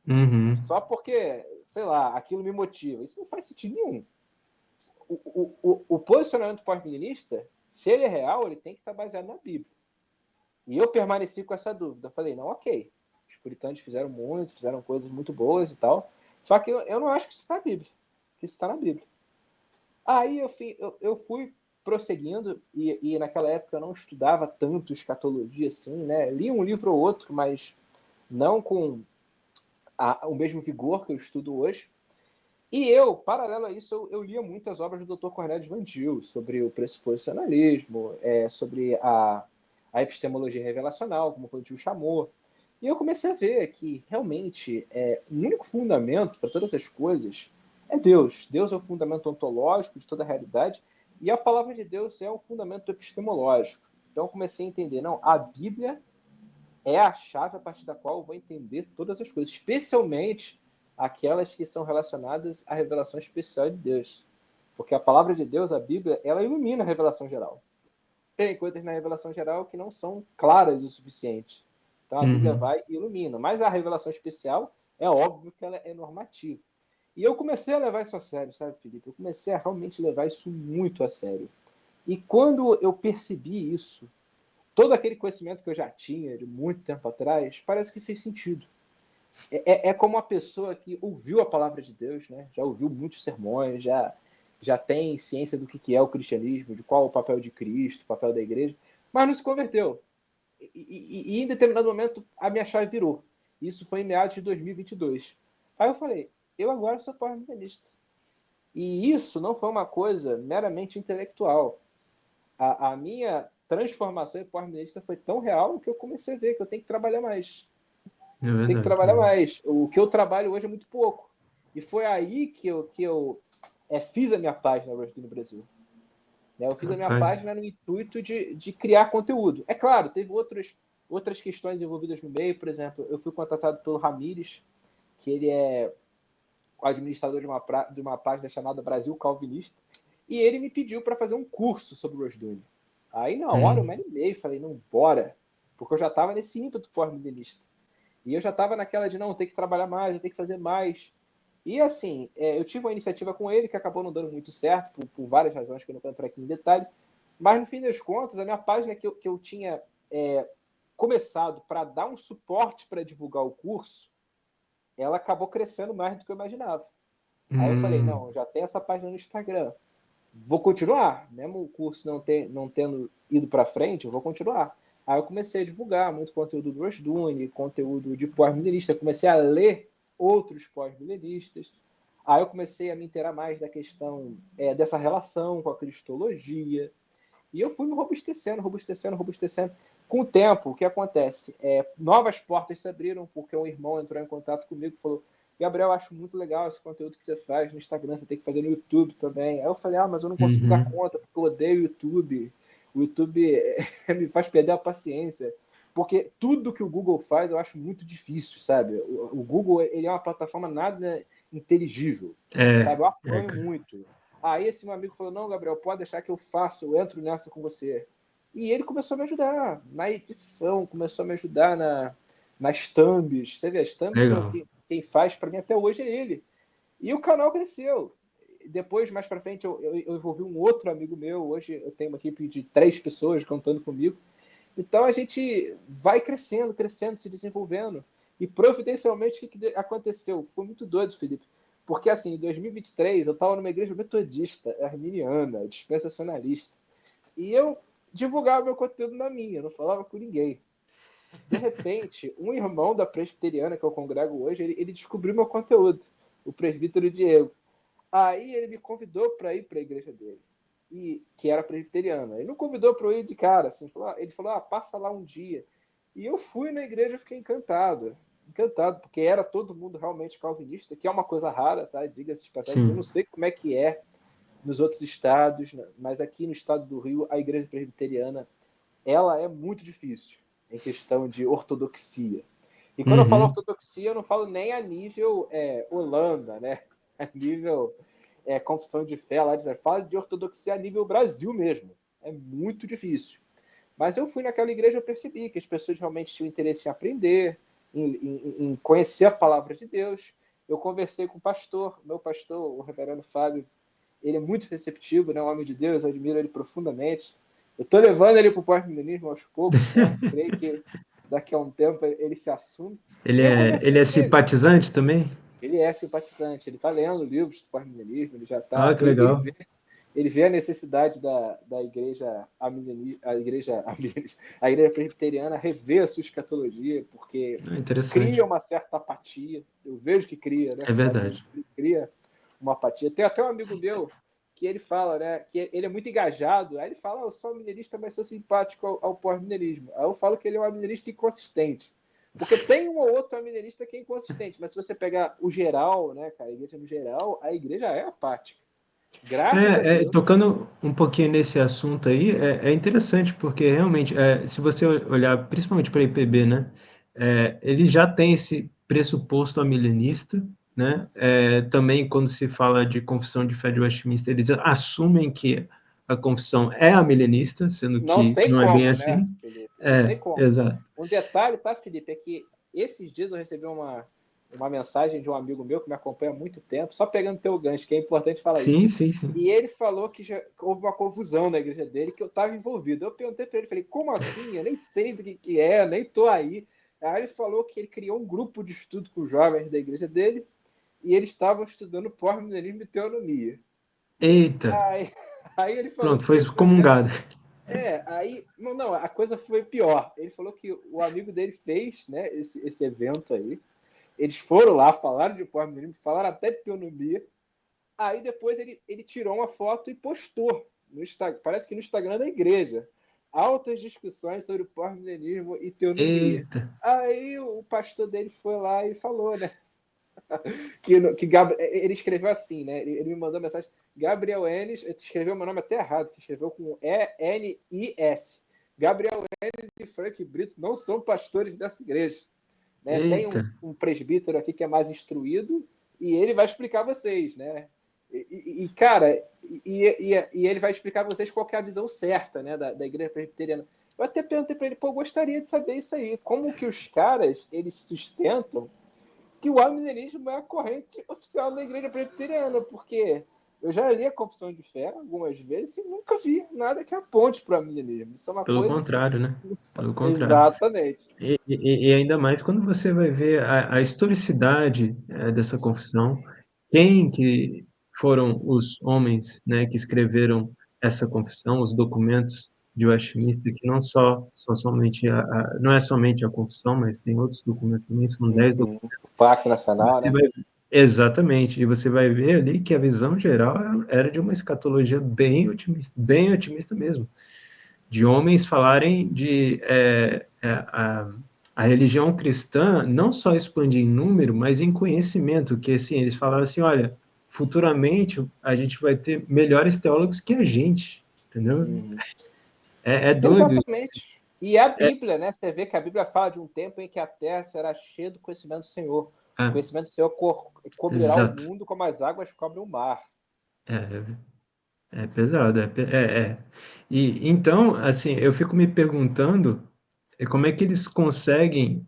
[SPEAKER 1] Uhum.
[SPEAKER 2] Só porque, sei lá, aquilo me motiva. Isso não faz sentido nenhum. O posicionamento pós-milenista, se ele é real, ele tem que estar baseado na Bíblia. E eu permaneci com essa dúvida. Eu falei, não, ok, os puritanos fizeram muito, fizeram coisas muito boas e tal, só que eu não acho que isso está na Bíblia. Que isso está na Bíblia. Aí eu fui prosseguindo, e naquela época eu não estudava tanto escatologia assim, né? Li um livro ou outro, mas não com o mesmo vigor que eu estudo hoje. E eu, paralelo a isso, eu lia muitas obras do Dr. Cornelius Van Til sobre o pressuposicionalismo, sobre a epistemologia revelacional, como o Van Til chamou. E eu comecei a ver que, realmente, o único fundamento para todas as coisas é Deus. Deus é o fundamento ontológico de toda a realidade, e a palavra de Deus é o fundamento epistemológico. Então eu comecei a entender, não, a Bíblia é a chave a partir da qual eu vou entender todas as coisas, especialmente aquelas que são relacionadas à revelação especial de Deus. Porque a palavra de Deus, a Bíblia, ela ilumina a revelação geral. Tem coisas na revelação geral que não são claras o suficiente. Então a Bíblia vai e ilumina. Mas a revelação especial, é óbvio que ela é normativa. E eu comecei a levar isso a sério, sabe, Felipe? Eu comecei a realmente levar isso muito a sério. E quando eu percebi isso, todo aquele conhecimento que eu já tinha de muito tempo atrás, parece que fez sentido. É como uma pessoa que ouviu a palavra de Deus, né? Já ouviu muitos sermões, já tem ciência do que é o cristianismo, de qual é o papel de Cristo, o papel da igreja, mas não se converteu. E em determinado momento a minha chave virou. Isso foi em meados de 2022. Aí eu falei, eu agora sou pós-milenista. E isso não foi uma coisa meramente intelectual. A minha transformação em pós-milenista foi tão real que eu comecei a ver que eu tenho que trabalhar mais.
[SPEAKER 1] É
[SPEAKER 2] Tem que
[SPEAKER 1] verdade.
[SPEAKER 2] trabalhar mais. O que eu trabalho hoje é muito pouco. E foi aí que eu fiz a minha página Roast no Brasil. Eu fiz a minha
[SPEAKER 1] Rapaz.
[SPEAKER 2] página no intuito de criar conteúdo. É claro, teve outras questões envolvidas no meio. Por exemplo, eu fui contratado pelo Ramires, que ele é o administrador de uma página chamada Brasil Calvinista, e ele me pediu para fazer um curso sobre o Rushduni. Aí, na hora, eu me animei, falei, não, bora. Porque eu já estava nesse ímpeto pós-milenista. E eu já estava naquela de, não, ter que trabalhar mais, eu tenho que fazer mais. E, assim, eu tive uma iniciativa com ele que acabou não dando muito certo, por várias razões que eu não vou entrar aqui em detalhe. Mas, no fim das contas, a minha página que eu tinha começado para dar um suporte para divulgar o curso, ela acabou crescendo mais do que eu imaginava. Aí eu falei, não, já tem essa página no Instagram. Vou continuar, mesmo o curso não tendo ido para frente, eu vou continuar. Aí eu comecei a divulgar muito conteúdo do Rushduni, conteúdo de pós-milenista, comecei a ler outros pós-milenistas. Aí eu comecei a me inteirar mais da questão dessa relação com a cristologia. E eu fui me robustecendo. Com o tempo, o que acontece? Novas portas se abriram, porque um irmão entrou em contato comigo e falou: Gabriel, acho muito legal esse conteúdo que você faz no Instagram, você tem que fazer no YouTube também. Aí eu falei, mas eu não consigo dar conta, porque eu odeio o YouTube. O YouTube me faz perder a paciência. Porque tudo que o Google faz eu acho muito difícil, sabe? O Google ele é uma plataforma nada inteligível, sabe? Eu apanho muito. Aí esse meu amigo falou, não, Gabriel, pode deixar que eu faço, eu entro nessa com você. E ele começou a me ajudar na edição, começou a me ajudar nas thumbs. Você vê, as thumbs, quem faz para mim até hoje é ele. E o canal cresceu. Depois, mais para frente, eu envolvi um outro amigo meu. Hoje eu tenho uma equipe de 3 pessoas contando comigo. Então a gente vai crescendo, se desenvolvendo. E providencialmente, o que aconteceu? Foi muito doido, Felipe. Porque assim, em 2023, eu estava numa igreja metodista, arminiana, dispensacionalista. E eu divulgava meu conteúdo na minha, não falava com ninguém. De repente, um irmão da presbiteriana que eu congrego hoje, ele descobriu meu conteúdo, o presbítero Diego. Aí ele me convidou para ir para a igreja dele, que era presbiteriana. Ele não convidou para eu ir de cara, assim, ele falou, passa lá um dia. E eu fui na igreja e fiquei encantado, porque era todo mundo realmente calvinista, que é uma coisa rara, tá? Diga-se de passagem, eu não sei como é que é nos outros estados, mas aqui no estado do Rio, a igreja presbiteriana, ela é muito difícil em questão de ortodoxia. E quando eu falo ortodoxia, eu não falo nem a nível Holanda, né? A nível confissão de fé, lá eu falo de ortodoxia a nível Brasil mesmo. É muito difícil. Mas eu fui naquela igreja, eu percebi que as pessoas realmente tinham interesse em aprender, em conhecer a palavra de Deus. Eu conversei com o pastor, meu pastor, o reverendo Fábio, ele é muito receptivo, né? Um homem de Deus, eu admiro ele profundamente. Eu estou levando ele para o pós-milenismo aos poucos, né? Creio que daqui a um tempo ele se assume. E eu
[SPEAKER 1] Ele
[SPEAKER 2] conversei
[SPEAKER 1] é
[SPEAKER 2] com ele.
[SPEAKER 1] simpatizante também?
[SPEAKER 2] Ele é simpatizante, ele está lendo livros do pós-milenismo, ele já
[SPEAKER 1] Ah,
[SPEAKER 2] está.
[SPEAKER 1] que legal.
[SPEAKER 2] Ele vê a necessidade da igreja a igreja presbiteriana rever a sua escatologia, porque
[SPEAKER 1] Ah, interessante.
[SPEAKER 2] cria uma certa apatia. Eu vejo que cria, né?
[SPEAKER 1] É
[SPEAKER 2] Com a Bíblia,
[SPEAKER 1] verdade.
[SPEAKER 2] ele cria uma apatia. Tem até um amigo meu que ele fala, né? Que ele é muito engajado. Aí ele fala: eu sou mineirista, mas sou simpático ao pós-mineirismo. Aí eu falo que ele é um mineirista inconsistente. Porque tem um ou outro mineirista que é inconsistente, mas se você pegar o geral, né, cara, a igreja no geral, a igreja é apática. Graças a Deus.
[SPEAKER 1] Tocando um pouquinho nesse assunto aí, é interessante, porque realmente, se você olhar principalmente para a IPB, né, ele já tem esse pressuposto amilenista, né, também quando se fala de confissão de fé de Westminster, eles assumem que a confissão é amilenista, sendo
[SPEAKER 2] Não
[SPEAKER 1] que
[SPEAKER 2] sei
[SPEAKER 1] não é bem
[SPEAKER 2] como, né,
[SPEAKER 1] assim.
[SPEAKER 2] Felipe? Não sei como.
[SPEAKER 1] Exato.
[SPEAKER 2] Um detalhe, tá, Felipe, é que esses dias eu recebi uma mensagem de um amigo meu que me acompanha há muito tempo, só pegando teu gancho, que é importante falar isso.
[SPEAKER 1] Sim, sim, sim.
[SPEAKER 2] E ele falou que já houve uma confusão na igreja dele, que eu estava envolvido. Eu perguntei para ele, falei, como assim? Eu nem sei do que é, nem tô aí. Aí ele falou que ele criou um grupo de estudo com os jovens da igreja dele e eles estavam estudando pós-milenismo e teonomia.
[SPEAKER 1] Eita,
[SPEAKER 2] Aí, aí ele falou
[SPEAKER 1] pronto, foi
[SPEAKER 2] que
[SPEAKER 1] excomungado.
[SPEAKER 2] aí não, a coisa foi pior. Ele falou que o amigo dele fez, né, esse evento aí. Eles foram lá, falaram de pós-milenismo, falaram até de teonomia. Aí depois ele tirou uma foto e postou no Instagram, parece que no Instagram da igreja. Altas discussões sobre pós-milenismo e teonomia.
[SPEAKER 1] Eita,
[SPEAKER 2] Aí o pastor dele foi lá e falou, né? Ele escreveu assim, né? Ele me mandou mensagem. Gabriel Enes, escreveu meu nome até errado, que escreveu com E-N-I-S. Gabriel Enes e Frank Brito não são pastores dessa igreja. Né? Tem
[SPEAKER 1] eita.
[SPEAKER 2] um presbítero aqui que é mais instruído e ele vai explicar a vocês, né? Cara, ele vai explicar a vocês qual é a visão certa, né, da igreja presbiteriana. Eu até perguntei para ele, pô, eu gostaria de saber isso aí. Como que os caras, eles sustentam que o amilenismo é a corrente oficial da igreja presbiteriana, porque eu já li a Confissão de Fé algumas vezes e nunca vi nada que aponte para o amilenismo. Isso é uma
[SPEAKER 1] Pelo
[SPEAKER 2] coisa assim.
[SPEAKER 1] contrário, né? Pelo contrário.
[SPEAKER 2] Exatamente.
[SPEAKER 1] E ainda mais quando você vai ver a historicidade dessa confissão, quem que foram os homens, né, que escreveram essa confissão, os documentos de Westminster, que não só são somente não é somente a confissão, mas tem outros documentos também, são 10 documentos.
[SPEAKER 2] O Pacto Nacional,
[SPEAKER 1] Você
[SPEAKER 2] né?
[SPEAKER 1] vai, exatamente, e você vai ver ali que a visão geral era de uma escatologia bem otimista mesmo, de homens falarem de a religião cristã não só expandir em número, mas em conhecimento, que assim, eles falaram assim, olha, futuramente a gente vai ter melhores teólogos que a gente, entendeu?
[SPEAKER 2] Uhum.
[SPEAKER 1] É doido.
[SPEAKER 2] Exatamente. E a Bíblia, né? Você vê que a Bíblia fala de um tempo em que a terra será cheia do conhecimento do Senhor. O
[SPEAKER 1] Ah,
[SPEAKER 2] conhecimento do Senhor cobrirá o
[SPEAKER 1] exato.
[SPEAKER 2] mundo como as águas cobrem o mar.
[SPEAKER 1] É pesado, E então, assim, eu fico me perguntando como é que eles conseguem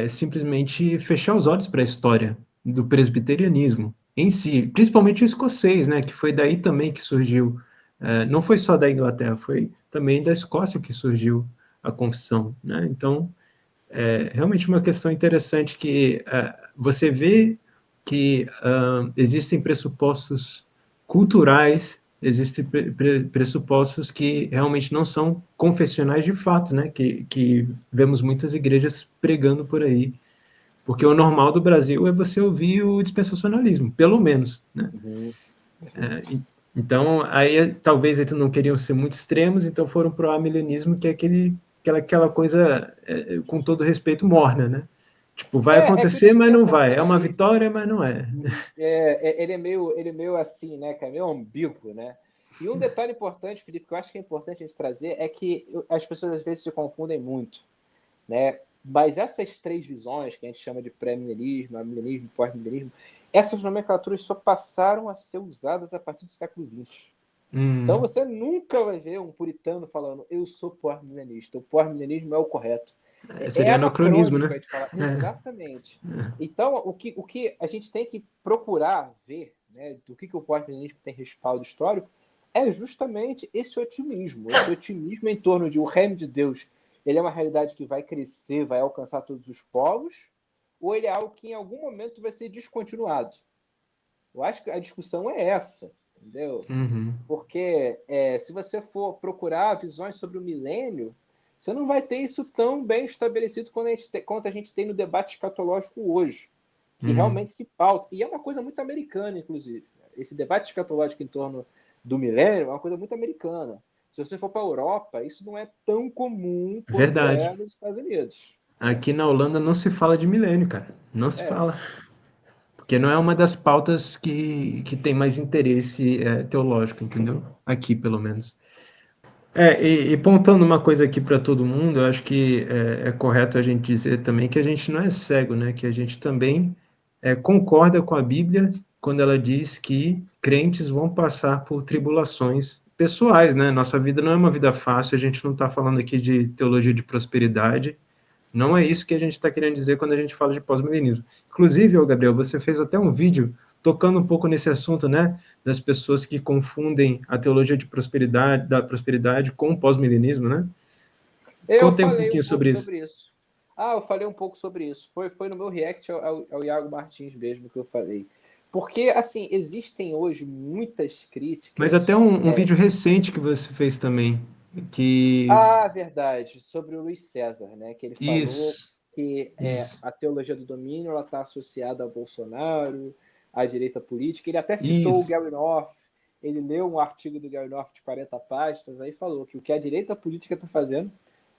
[SPEAKER 1] simplesmente fechar os olhos para a história do presbiterianismo em si, principalmente o escocês, né, que foi daí também que surgiu, não foi só da Inglaterra, foi também da Escócia que surgiu a confissão, né? Então, é realmente uma questão interessante que você vê que existem pressupostos culturais, existem pressupostos que realmente não são confessionais de fato, né? Que vemos muitas igrejas pregando por aí. Porque o normal do Brasil é você ouvir o dispensacionalismo, pelo menos, né?
[SPEAKER 2] Uhum. Sim.
[SPEAKER 1] É, então, aí talvez eles não queriam ser muito extremos, então foram para o amilenismo, que é aquela coisa, com todo respeito, morna, né? Tipo, vai
[SPEAKER 2] É que o
[SPEAKER 1] acontecer, mas não vai. É uma
[SPEAKER 2] dispensacionalismo,
[SPEAKER 1] vitória, mas não é.
[SPEAKER 2] ele é meio assim, né, cara? Meio ambíguo, né? E um detalhe importante, Felipe, que eu acho que é importante a gente trazer, é que as pessoas às vezes se confundem muito, né? Mas essas três visões, que a gente chama de pré-milenismo, amilenismo, pós-milenismo, essas nomenclaturas só passaram a ser usadas a partir do século XX. Então você nunca vai ver um puritano falando eu sou pós-milenista, o pós-milenismo é o correto. É
[SPEAKER 1] Seria anacronismo,
[SPEAKER 2] anacrônico
[SPEAKER 1] né?
[SPEAKER 2] a gente falar. Exatamente. Então, o que a gente tem que procurar ver, né, do que o pós-milenismo tem respaldo histórico, é justamente esse otimismo em torno de o reino de Deus. Ele é uma realidade que vai crescer, vai alcançar todos os povos, ou ele é algo que em algum momento vai ser descontinuado? Eu acho que a discussão é essa, entendeu?
[SPEAKER 1] Uhum.
[SPEAKER 2] Porque se você for procurar visões sobre o milênio, você não vai ter isso tão bem estabelecido quanto a gente tem no debate escatológico hoje, que
[SPEAKER 1] Uhum.
[SPEAKER 2] realmente se pauta. E é uma coisa muito americana, inclusive. Esse debate escatológico em torno do milênio é uma coisa muito americana. Se você for para a Europa, isso não é tão comum quanto é
[SPEAKER 1] Verdade.
[SPEAKER 2] nos Estados Unidos. Né?
[SPEAKER 1] Aqui na Holanda não se fala de milênio, cara. Não se
[SPEAKER 2] É,
[SPEAKER 1] fala. Porque não é uma das pautas que tem mais interesse teológico, entendeu? Aqui, pelo menos. E pontando uma coisa aqui para todo mundo, eu acho que é correto a gente dizer também que a gente não é cego, né? Que a gente também concorda com a Bíblia quando ela diz que crentes vão passar por tribulações pessoais, né? Nossa vida não é uma vida fácil, a gente não está falando aqui de teologia de prosperidade, não é isso que a gente está querendo dizer quando a gente fala de pós-milenismo. Inclusive, Gabriel, você fez até um vídeo tocando um pouco nesse assunto, né? Das pessoas que confundem a teologia de prosperidade, da prosperidade com o pós-milenismo, né?
[SPEAKER 2] eu
[SPEAKER 1] Conta aí um
[SPEAKER 2] falei um
[SPEAKER 1] pouquinho
[SPEAKER 2] pouco
[SPEAKER 1] sobre isso.
[SPEAKER 2] sobre isso. Eu falei um pouco sobre isso. Foi no meu react ao Iago Martins mesmo que eu falei. Porque, assim, existem hoje muitas
[SPEAKER 1] Mas até
[SPEAKER 2] críticas.
[SPEAKER 1] um vídeo recente que você fez também, que...
[SPEAKER 2] Verdade, sobre o Luiz César, né? Que ele falou
[SPEAKER 1] Isso,
[SPEAKER 2] que
[SPEAKER 1] isso,
[SPEAKER 2] a teologia do domínio ela está associada ao Bolsonaro, à direita política. Ele até citou o
[SPEAKER 1] isso.
[SPEAKER 2] Gary North. Ele leu um artigo do Gary North de 40 páginas, aí falou que o que a direita política está fazendo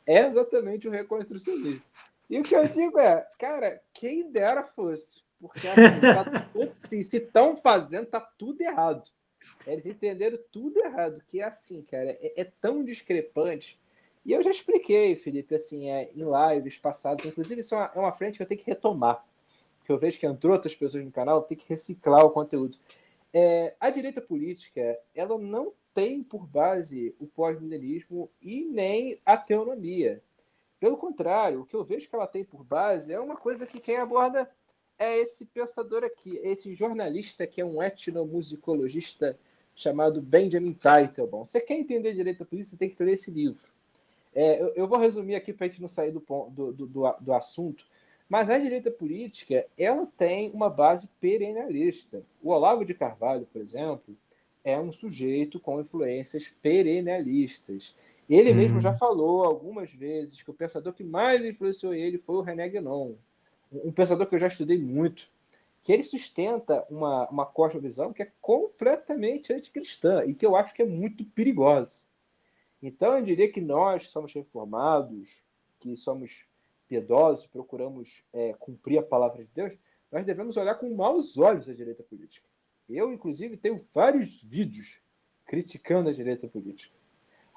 [SPEAKER 2] é exatamente o reconstrucionismo. E o que eu digo é, cara, quem dera fosse. Porque, assim, se estão fazendo, tá tudo errado. Eles entenderam tudo errado, que é assim, cara, é tão discrepante. E eu já expliquei, Felipe, assim, em lives passadas, inclusive isso é uma frente que eu tenho que retomar, porque eu vejo que entrou outras pessoas no canal, tem que reciclar o conteúdo. A direita política, ela não tem por base o pós-milenismo e nem a teonomia. Pelo contrário, o que eu vejo que ela tem por base é uma coisa que quem aborda é esse pensador aqui, esse jornalista que é um etnomusicologista chamado Benjamin Teitelbaum. Você quer entender direito política, você tem que ler esse livro. Eu vou resumir aqui para a gente não sair do assunto, mas a direita política ela tem uma base perennialista. O Olavo de Carvalho, por exemplo, é um sujeito com influências perennialistas. Ele mesmo já falou algumas vezes que o pensador que mais influenciou ele foi o René Guénon, um pensador que eu já estudei muito, que ele sustenta uma cosmovisão que é completamente anticristã e que eu acho que é muito perigosa. Então, eu diria que nós somos reformados, que somos piedosos, procuramos cumprir a palavra de Deus, nós devemos olhar com maus olhos a direita política. Eu, inclusive, tenho vários vídeos criticando a direita política.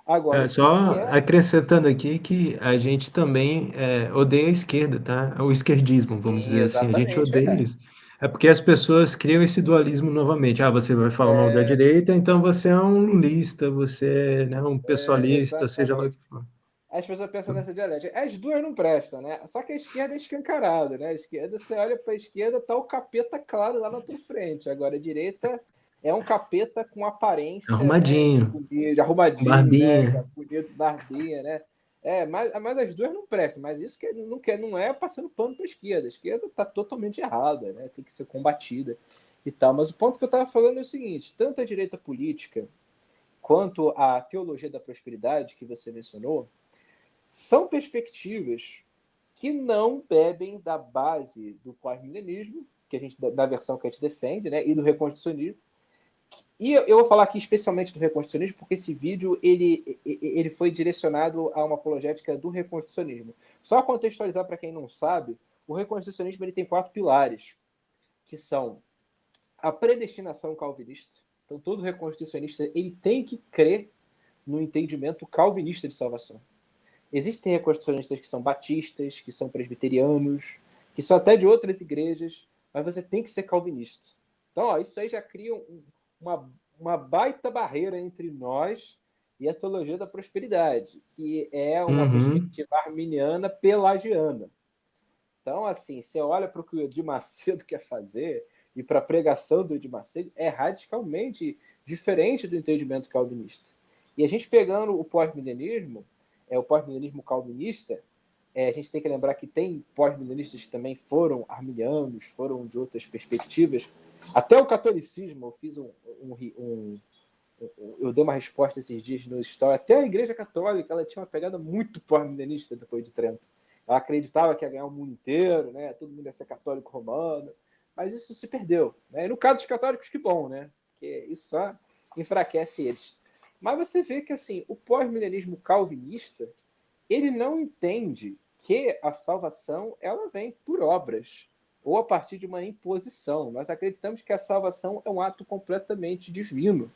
[SPEAKER 2] Agora, o que
[SPEAKER 1] Só
[SPEAKER 2] é.
[SPEAKER 1] acrescentando aqui que a gente também odeia a esquerda, tá? O esquerdismo, vamos
[SPEAKER 2] Sim,
[SPEAKER 1] dizer assim. A gente
[SPEAKER 2] exatamente.
[SPEAKER 1] odeia isso. É porque as pessoas criam esse dualismo novamente. Ah, você vai falar mal da direita, então você é um lulista, você é, né, um pessoalista, seja lá o
[SPEAKER 2] Exatamente.
[SPEAKER 1] que for.
[SPEAKER 2] As pessoas pensam nessa dialética. As duas não prestam, né? Só que a esquerda é escancarada, né? A esquerda, você olha para a esquerda, tá o capeta claro lá na tua frente. Agora, a direita é um capeta com aparência, né,
[SPEAKER 1] Arrumadinho,
[SPEAKER 2] de arrumadinho, né?
[SPEAKER 1] barbinha.
[SPEAKER 2] Bonito, barbinha, né? Mas as duas não prestam. Mas isso não é passando pano para a esquerda. A esquerda está totalmente errada, né? Tem que ser combatida e tal. Mas o ponto que eu estava falando é o seguinte: tanto a direita política quanto a teologia da prosperidade que você mencionou são perspectivas que não bebem da base do pós-milenismo, que a gente, da versão que a gente defende, né, e do reconstrucionismo. E eu vou falar aqui especialmente do reconstrucionismo, porque esse vídeo ele foi direcionado a uma apologética do reconstrucionismo. Só contextualizar para quem não sabe, o reconstrucionismo ele tem 4 pilares, que são a predestinação calvinista. Então, todo reconstrucionista ele tem que crer no entendimento calvinista de salvação. Existem reconstrucionistas que são batistas, que são presbiterianos, que são até de outras igrejas, mas você tem que ser calvinista. Então, isso aí já cria uma baita barreira entre nós e a teologia da prosperidade, que é uma perspectiva arminiana pelagiana. Então, assim, você olha para o que o Edir Macedo quer fazer e para a pregação do Edir Macedo, é radicalmente diferente do entendimento calvinista. E a gente pegando o pós-milenismo, o pós-milenismo calvinista, a gente tem que lembrar que tem pós-milenistas que também foram arminianos, foram de outras perspectivas. Até o catolicismo, eu fiz eu dei uma resposta esses dias no Story, até a Igreja Católica, ela tinha uma pegada muito pós-milenista depois de Trento. Ela acreditava que ia ganhar o mundo inteiro, né? Todo mundo ia ser católico romano, mas isso se perdeu. Né? E no caso dos católicos, que bom, né? Porque isso só enfraquece eles. Mas você vê que assim, o pós-milenismo calvinista, ele não entende que a salvação ela vem por obras ou a partir de uma imposição. Nós acreditamos que a salvação é um ato completamente divino.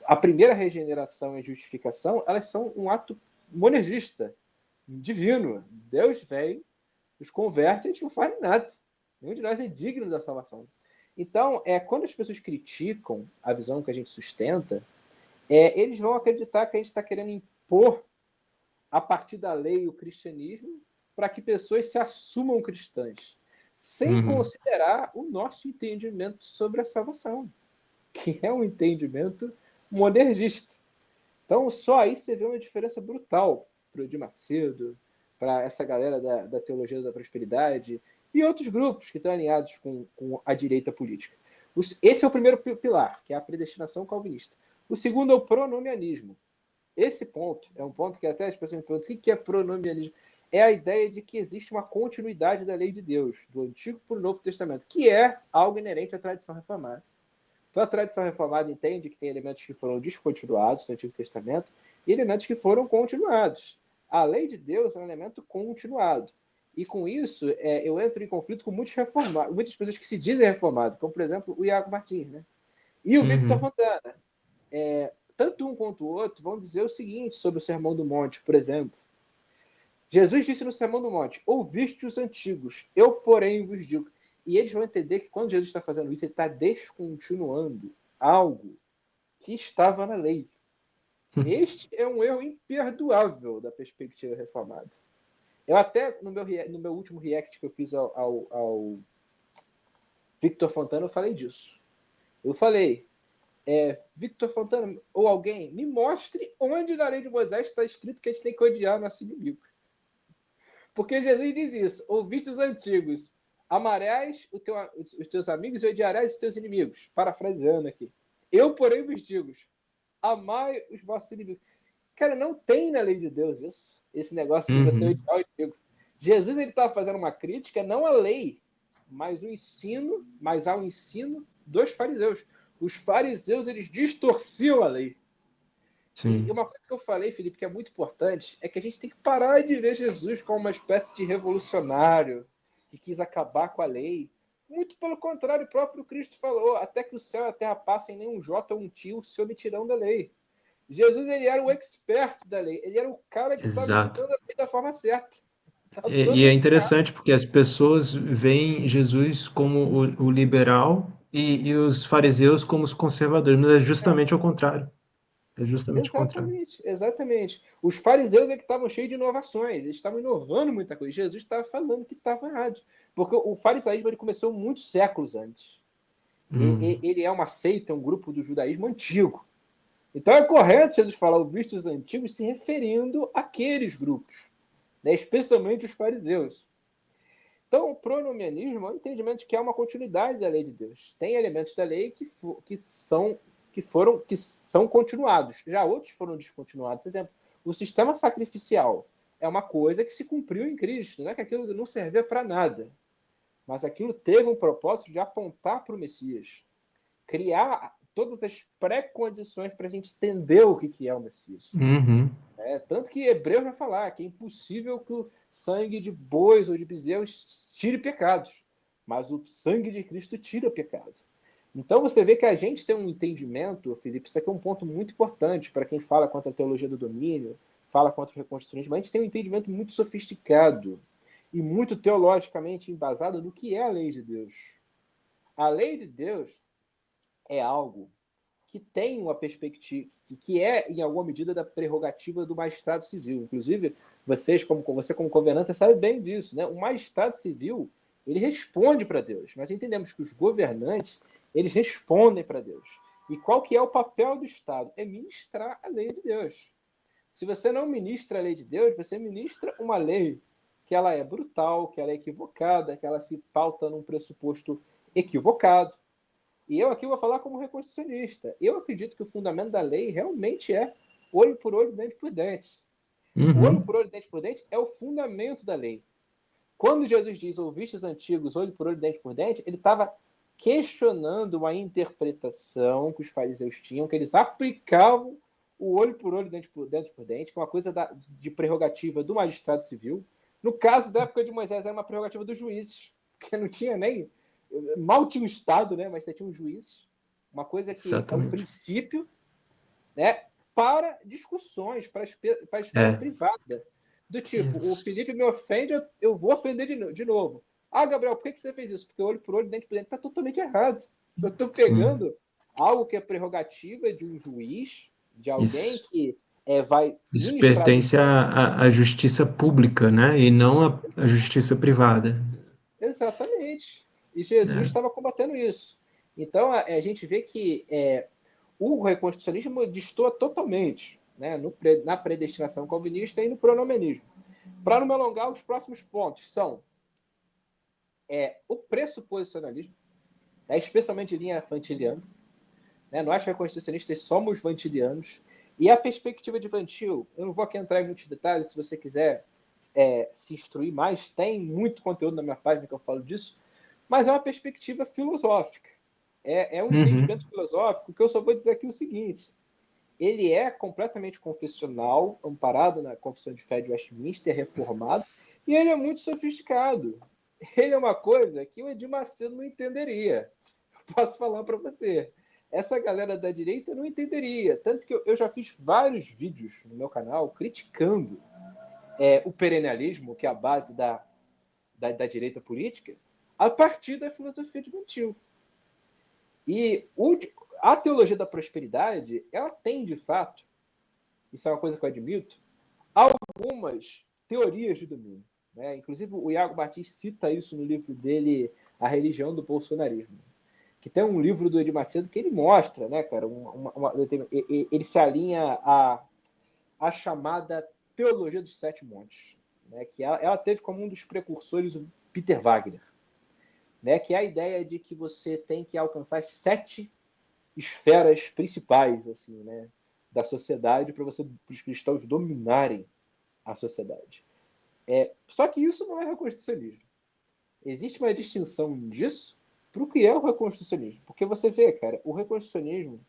[SPEAKER 2] A primeira regeneração e justificação, elas são um ato monergista, divino. Deus vem, nos converte, a gente não faz nada. Nenhum de nós é digno da salvação. Então, quando as pessoas criticam a visão que a gente sustenta, eles vão acreditar que a gente está querendo impor, a partir da lei, o cristianismo, para que pessoas se assumam cristãs, sem considerar o nosso entendimento sobre a salvação, que é um entendimento modernista. Então, só aí você vê uma diferença brutal para o Edir Macedo, para essa galera da teologia da prosperidade e outros grupos que estão alinhados com a direita política. Esse é o primeiro pilar, que é a predestinação calvinista. O segundo é o pronomianismo. Esse ponto é um ponto que até as pessoas me perguntam: o que é pronomianismo? É a ideia de que existe uma continuidade da lei de Deus, do Antigo para o Novo Testamento, que é algo inerente à tradição reformada. Então, a tradição reformada entende que tem elementos que foram descontinuados no Antigo Testamento e elementos que foram continuados. A lei de Deus é um elemento continuado. E com isso, eu entro em conflito com muitas pessoas que se dizem reformados, como, por exemplo, o Iago Martins, né? E o Victor Fontana. Tanto um quanto o outro vão dizer o seguinte sobre o Sermão do Monte, por exemplo. Jesus disse no Sermão do Monte: ouviste os antigos, eu, porém, vos digo. E eles vão entender que quando Jesus está fazendo isso, ele está descontinuando algo que estava na lei. Este é um erro imperdoável da perspectiva reformada. Eu até, no meu último react que eu fiz ao Victor Fontana, eu falei disso. Eu falei: Victor Fontana, ou alguém, me mostre onde na lei de Moisés está escrito que a gente tem que odiar nosso inimigo. Porque Jesus diz isso: ouviste os antigos, amarás os teus amigos e odiarás os teus inimigos. Parafraseando aqui. Eu, porém, vos digo: amai os vossos inimigos. Cara, não tem na lei de Deus isso, esse negócio de você odiar o inimigo. Jesus estava fazendo uma crítica não à lei, mas ao ensino dos fariseus. Os fariseus, eles distorciam a lei.
[SPEAKER 1] Sim.
[SPEAKER 2] E uma coisa que eu falei, Felipe, que é muito importante, é que a gente tem que parar de ver Jesus como uma espécie de revolucionário que quis acabar com a lei. Muito pelo contrário, o próprio Cristo falou: até que o céu e a terra passem, nem um jota ou um tio se omitirão da lei. Jesus, ele era o expert da lei, ele era o cara que estava
[SPEAKER 1] Exato.
[SPEAKER 2] ensinando a lei da forma certa.
[SPEAKER 1] E é interessante porque as pessoas veem Jesus como o liberal e os fariseus como os conservadores, mas é justamente ao contrário. É justamente o contrário.
[SPEAKER 2] Exatamente. Os fariseus é que estavam cheios de inovações, eles estavam inovando muita coisa. Jesus estava falando que estava errado. Porque o farisaísmo ele começou muitos séculos antes. Ele é uma seita, um grupo do judaísmo antigo. Então é correto Jesus falar ouviste os antigos se referindo àqueles grupos, né? Especialmente os fariseus. Então, o pronomianismo é o entendimento de que é uma continuidade da lei de Deus. Tem elementos da lei que são continuados. Já outros foram descontinuados. Por exemplo, o sistema sacrificial é uma coisa que se cumpriu em Cristo. Não é que aquilo não servia para nada. Mas aquilo teve um propósito de apontar para o Messias. Criar todas as pré-condições para a gente entender o que é o Messias. Tanto que Hebreus vai falar que é impossível que o sangue de bois ou de bezerros tire pecados, mas o sangue de Cristo tira pecado. Então você vê que a gente tem um entendimento, Felipe, isso aqui é um ponto muito importante para quem fala contra a teologia do domínio, fala contra o reconstrucionismo, a gente tem um entendimento muito sofisticado e muito teologicamente embasado do que é a lei de Deus. A lei de Deus é algo que tem uma perspectiva, que é, em alguma medida, da prerrogativa do magistrado civil. Inclusive, você como governante, sabe bem disso, né? O magistrado civil, ele responde para Deus. Nós entendemos que os governantes, eles respondem para Deus. E qual que é o papel do Estado? É ministrar a lei de Deus. Se você não ministra a lei de Deus, você ministra uma lei que ela é brutal, que ela é equivocada, que ela se pauta num pressuposto equivocado. E eu aqui vou falar como reconstitucionista. Eu acredito que o fundamento da lei realmente é olho por olho, dente por dente. O olho por olho, dente por dente é o fundamento da lei. Quando Jesus diz ouviste os antigos, olho por olho, dente por dente, ele estava questionando uma interpretação que os fariseus tinham, que eles aplicavam o olho por olho, dente por dente, que é uma coisa de prerrogativa do magistrado civil. No caso da época de Moisés, era uma prerrogativa dos juízes, porque não tinha nem... Mal tinha o Estado, né? Mas você tinha os juízes. Uma coisa que é um princípio, né? Para discussões, para a esfera privada. Do tipo, o Felipe me ofende, eu vou ofender de novo. Ah, Gabriel, por que você fez isso? Porque olho por olho, dente por dente, está totalmente errado. Eu estou pegando algo que é prerrogativa de um juiz, de alguém que vai
[SPEAKER 1] Isso
[SPEAKER 2] ministrar...
[SPEAKER 1] pertence à justiça pública, né? E não à justiça privada.
[SPEAKER 2] Exatamente. E Jesus estava combatendo isso. Então, a gente vê que o reconstitucionismo destoa totalmente, né, na predestinação calvinista e no pronomenismo. Para não me alongar, os próximos pontos são o pressuposicionalismo, especialmente em linha vantiliana. Né, nós, reconstitucionistas, somos vantilianos. E a perspectiva de Vantil, eu não vou aqui entrar em muitos detalhes, se você quiser se instruir mais, tem muito conteúdo na minha página que eu falo disso, mas é uma perspectiva filosófica. É um entendimento filosófico que eu só vou dizer aqui o seguinte: ele é completamente confessional, amparado na Confissão de Fé de Westminster, reformado, e ele é muito sofisticado. Ele é uma coisa que o Edir Macedo não entenderia. Posso falar para você. Essa galera da direita não entenderia. Tanto que eu já fiz vários vídeos no meu canal criticando o perennialismo, que é a base da direita política, a partir da filosofia de Vantil. E a teologia da prosperidade, ela tem, de fato, isso é uma coisa que eu admito, algumas teorias de domínio. Né? Inclusive, o Iago Martins cita isso no livro dele, A Religião do Bolsonarismo. Que tem um livro do Edir Macedo que ele mostra, né, cara, ele se alinha à chamada teologia dos sete montes, né, que ela teve como um dos precursores o Peter Wagner, né, que é a ideia de que você tem que alcançar as 7 esferas principais, assim, né, da sociedade para os cristãos dominarem a sociedade. Só que isso não é reconstitucionismo. Existe uma distinção disso para o que é o reconstitucionismo. Porque você vê, cara, o reconstitucionismo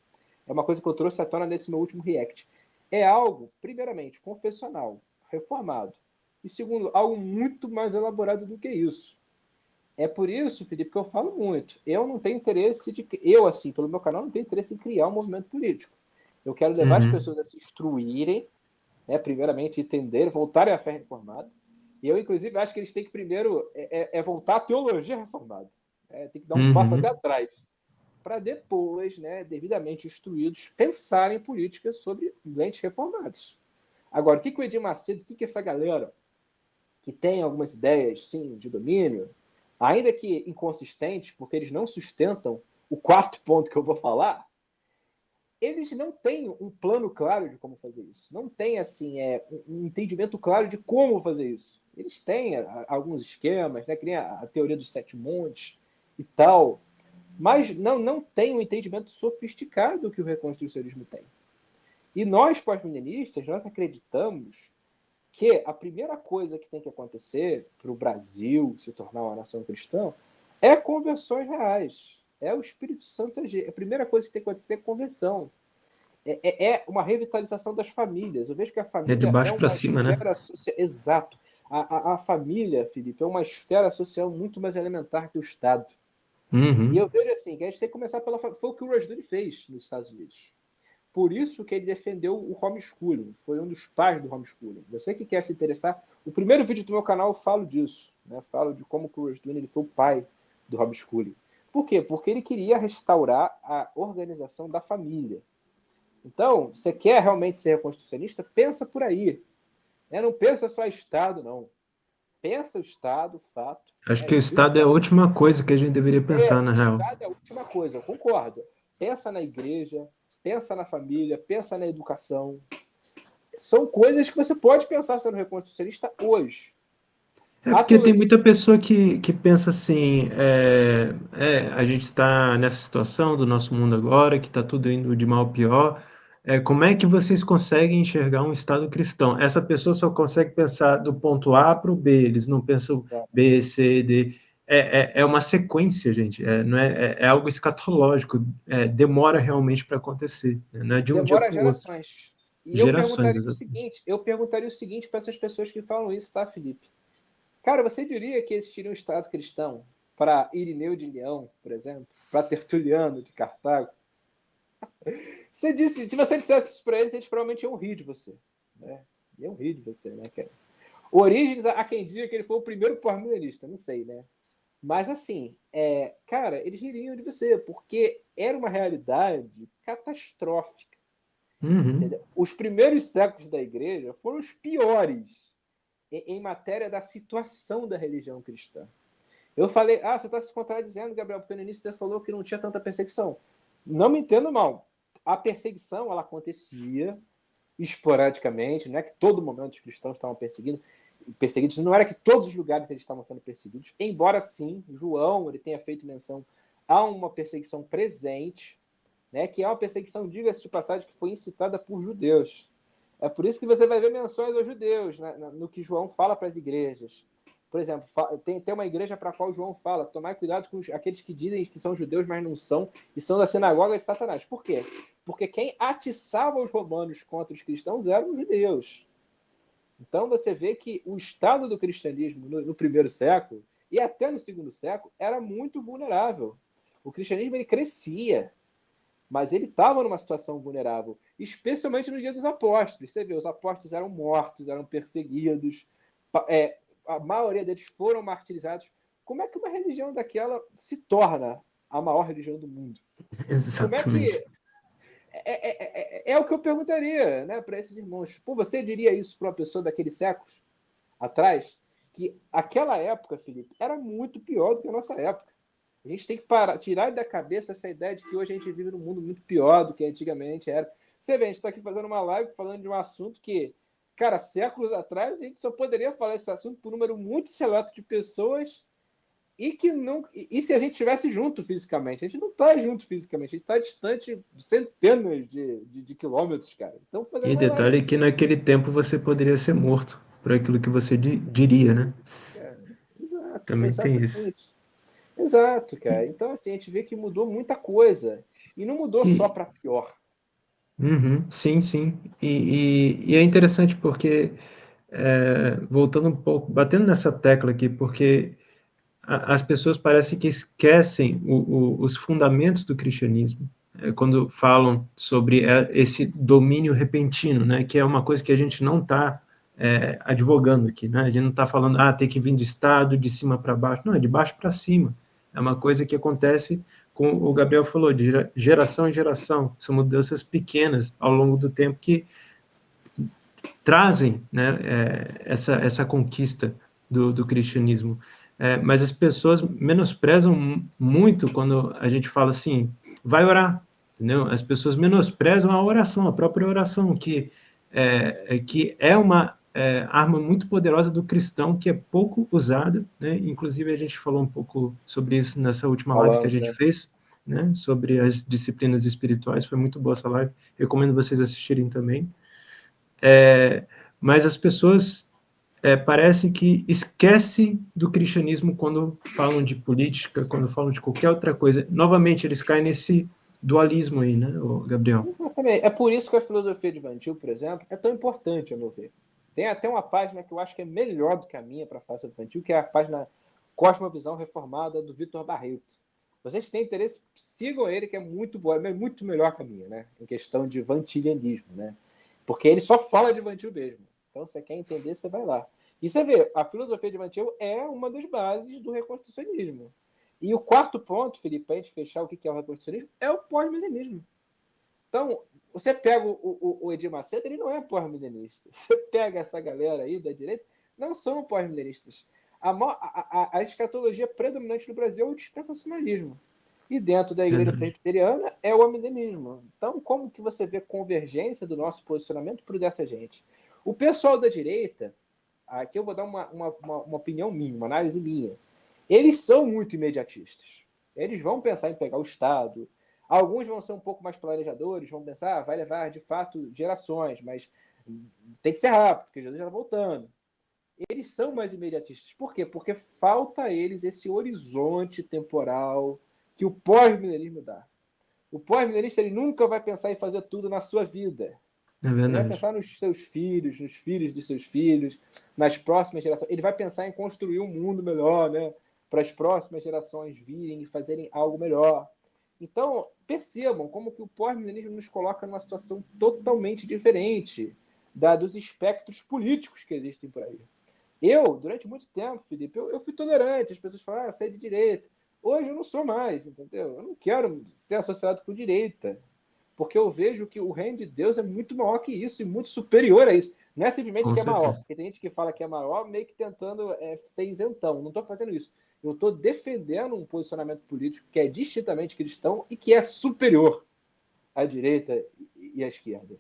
[SPEAKER 2] é uma coisa que eu trouxe à tona nesse meu último react. É algo, primeiramente, confessional, reformado. E segundo, algo muito mais elaborado do que isso. É por isso, Felipe, que eu falo muito. Eu não tenho interesse assim, pelo meu canal, não tenho interesse em criar um movimento político. Eu quero levar as pessoas a se instruírem, né, primeiramente entender, voltarem à fé reformada. E eu, inclusive, acho que eles têm que primeiro voltar à teologia reformada. Tem que dar um passo até atrás. Para depois, né, devidamente instruídos, pensarem em políticas sobre doentes reformados. Agora, o que o Edir Macedo, o que essa galera que tem algumas ideias, sim, de domínio, ainda que inconsistentes, porque eles não sustentam o quarto ponto que eu vou falar, eles não têm um plano claro de como fazer isso. Não tem, assim, um entendimento claro de como fazer isso. Eles têm alguns esquemas, né, que nem a teoria dos 7 montes e tal, mas não tem um entendimento sofisticado que o reconstrucionismo tem. E nós, pós-milenistas, nós acreditamos que a primeira coisa que tem que acontecer para o Brasil se tornar uma nação cristã é conversões reais. É o Espírito Santo agir. A primeira coisa que tem que acontecer é conversão. É uma revitalização das famílias. Eu vejo que a família
[SPEAKER 1] de baixo
[SPEAKER 2] uma
[SPEAKER 1] para cima, né?
[SPEAKER 2] social. Exato. A família, Felipe, é uma esfera social muito mais elementar que o Estado. E eu vejo assim, que a gente tem que começar pela... Foi o que o Rushdoony fez nos Estados Unidos. Por isso que ele defendeu o homeschooling. Foi um dos pais do homeschooling. Você que quer se interessar... O primeiro vídeo do meu canal eu falo disso. Né? Falo de como o Rushdoony foi o pai do homeschooling. Por quê? Porque ele queria restaurar a organização da família. Então, você quer realmente ser reconstrucionista? Pensa por aí. Né? Não pensa só Estado, não. Pensa o Estado, fato.
[SPEAKER 1] Acho
[SPEAKER 2] É
[SPEAKER 1] que o Estado é a
[SPEAKER 2] vital.
[SPEAKER 1] última coisa que a gente deveria pensar,
[SPEAKER 2] O
[SPEAKER 1] na real.
[SPEAKER 2] Estado é a última coisa, eu concordo. Pensa na igreja, pensa na família, pensa na educação. São coisas que você pode pensar sendo reconstrucionista hoje.
[SPEAKER 1] É porque tem muita pessoa que pensa assim, a gente está nessa situação do nosso mundo agora, que está tudo indo de mal a pior. Como é que vocês conseguem enxergar um Estado cristão? Essa pessoa só consegue pensar do ponto A para o B, eles não pensam B, C, D. É uma sequência, gente, não é algo escatológico, demora realmente para acontecer, né? Não é de um dia
[SPEAKER 2] Demora
[SPEAKER 1] para o outro.
[SPEAKER 2] gerações. E
[SPEAKER 1] Gerações, exatamente.
[SPEAKER 2] eu perguntaria o seguinte para essas pessoas que falam isso, tá, Felipe? Cara, você diria que existiria um Estado cristão para Irineu de Leão, por exemplo? Para Tertuliano de Cartago? Se você dissesse isso para eles provavelmente iam rir de você. Né? Iam rir de você, né, cara? Orígenes, há quem diga que ele foi o primeiro pós-milenista, não sei, né? Mas assim, cara, eles ririam de você, porque era uma realidade catastrófica.
[SPEAKER 1] Uhum.
[SPEAKER 2] Entendeu? Os primeiros séculos da igreja foram os piores em matéria da situação da religião cristã. Eu falei, você está se contradizendo, Gabriel, porque no início você falou que não tinha tanta perseguição. Não me entendo mal. A perseguição, ela acontecia esporadicamente, não é que todo momento os cristãos estavam perseguidos, não era que todos os lugares eles estavam sendo perseguidos, embora sim, João ele tenha feito menção a uma perseguição presente, né, que é uma perseguição, diga-se de passagem, que foi incitada por judeus. É por isso que você vai ver menções aos judeus, né, no que João fala para as igrejas. Por exemplo, tem uma igreja para a qual João fala: tomai cuidado com aqueles que dizem que são judeus, mas não são, e são da sinagoga de Satanás. Por quê? Porque quem atiçava os romanos contra os cristãos eram os judeus. Então você vê que o estado do cristianismo no primeiro século e até no segundo século era muito vulnerável. O cristianismo ele crescia, mas ele estava numa situação vulnerável, especialmente no dia dos apóstolos. Você vê, os apóstolos eram mortos, eram perseguidos, a maioria deles foram martirizados. Como é que uma religião daquela se torna a maior religião do mundo? Como é
[SPEAKER 1] Exatamente.
[SPEAKER 2] que é o que eu perguntaria, né, para esses irmãos. Pô, você diria isso para uma pessoa daquele século atrás? Que aquela época, Felipe, era muito pior do que a nossa época. A gente tem que tirar da cabeça essa ideia de que hoje a gente vive num mundo muito pior do que antigamente era. Você vê, a gente está aqui fazendo uma live falando de um assunto que, cara, séculos atrás a gente só poderia falar esse assunto por um número muito seleto de pessoas e que não. E se a gente estivesse junto fisicamente? A gente não está junto fisicamente, a gente está distante centenas de quilômetros, cara. Então, fazendo
[SPEAKER 1] E
[SPEAKER 2] uma live
[SPEAKER 1] detalhe que
[SPEAKER 2] aqui.
[SPEAKER 1] naquele tempo você poderia ser morto por aquilo que você diria, né?
[SPEAKER 2] Cara. Exato,
[SPEAKER 1] Também tem isso.
[SPEAKER 2] exatamente. Exato, cara. Então, assim, a gente vê que mudou muita coisa. E não mudou só
[SPEAKER 1] E,
[SPEAKER 2] para pior.
[SPEAKER 1] sim, sim. E é interessante porque, voltando um pouco, batendo nessa tecla aqui, porque as pessoas parecem que esquecem os fundamentos do cristianismo, quando falam sobre esse domínio repentino, né, que é uma coisa que a gente não está advogando aqui, né? A gente não está falando, tem que vir do Estado, de cima para baixo. Não, é de baixo para cima. É uma coisa que acontece, como o Gabriel falou, de geração em geração. São mudanças pequenas ao longo do tempo que trazem, né, essa conquista do cristianismo. Mas as pessoas menosprezam muito quando a gente fala assim, vai orar, entendeu? As pessoas menosprezam a oração, a própria oração, que é uma arma muito poderosa do cristão, que é pouco usada, né? Inclusive a gente falou um pouco sobre isso nessa última live que a
[SPEAKER 2] Falamos,
[SPEAKER 1] gente
[SPEAKER 2] né?
[SPEAKER 1] fez, né? Sobre as disciplinas espirituais, foi muito boa essa live, recomendo vocês assistirem também. Mas as pessoas parecem que esquecem do cristianismo quando falam de política, quando falam de qualquer outra coisa. Novamente, eles caem nesse dualismo aí, né, Gabriel?
[SPEAKER 2] Exatamente. É por isso que a filosofia de Van Til, por exemplo, é tão importante, a meu ver. Tem até uma página que eu acho que é melhor do que a minha para falar sobre Van Til, que é a página Cosmovisão Reformada do Vitor Barreto. Vocês têm interesse, sigam ele, que é muito boa, é muito melhor que a minha, né? Em questão de vantilianismo, né? Porque ele só fala de Van Til mesmo. Então, se você quer entender, você vai lá. E você vê, a filosofia de Van Til é uma das bases do reconstrucionismo. E o quarto ponto, Felipe, para a gente fechar o que é o reproducionismo, é o pós-milenismo. Então, você pega o Edir Macedo, ele não é pós-milenista. Você pega essa galera aí da direita, não são pós-milenistas. A escatologia predominante no Brasil é o dispensacionalismo. E dentro da igreja presbiteriana é o amilenismo. Então, como que você vê convergência do nosso posicionamento para o dessa gente? O pessoal da direita, aqui eu vou dar uma opinião minha, uma análise minha, eles são muito imediatistas. Eles vão pensar em pegar o Estado. Alguns vão ser um pouco mais planejadores, vão pensar, vai levar de fato gerações, mas tem que ser rápido, porque Jesus já está voltando. Eles são mais imediatistas. Por quê? Porque falta a eles esse horizonte temporal que o pós-milenismo dá. O pós-milenista ele nunca vai pensar em fazer tudo na sua vida.
[SPEAKER 1] É
[SPEAKER 2] Ele vai
[SPEAKER 1] verdade.
[SPEAKER 2] pensar nos seus filhos, nos filhos dos seus filhos, nas próximas gerações. Ele vai pensar em construir um mundo melhor, né? Para as próximas gerações virem e fazerem algo melhor. Então, percebam como que o pós-milenismo nos coloca numa situação totalmente diferente dos espectros políticos que existem por aí. Eu, durante muito tempo, Felipe, eu fui tolerante. As pessoas falam, você é de direita. Hoje eu não sou mais, entendeu? Eu não quero ser associado com direita, porque eu vejo que o reino de Deus é muito maior que isso e muito superior a isso. Não é simplesmente
[SPEAKER 1] Com
[SPEAKER 2] que é maior,
[SPEAKER 1] certeza.
[SPEAKER 2] porque tem gente que fala que é maior meio que tentando ser isentão. Não estou fazendo isso. Eu estou defendendo um posicionamento político que é distintamente cristão e que é superior à direita e à esquerda.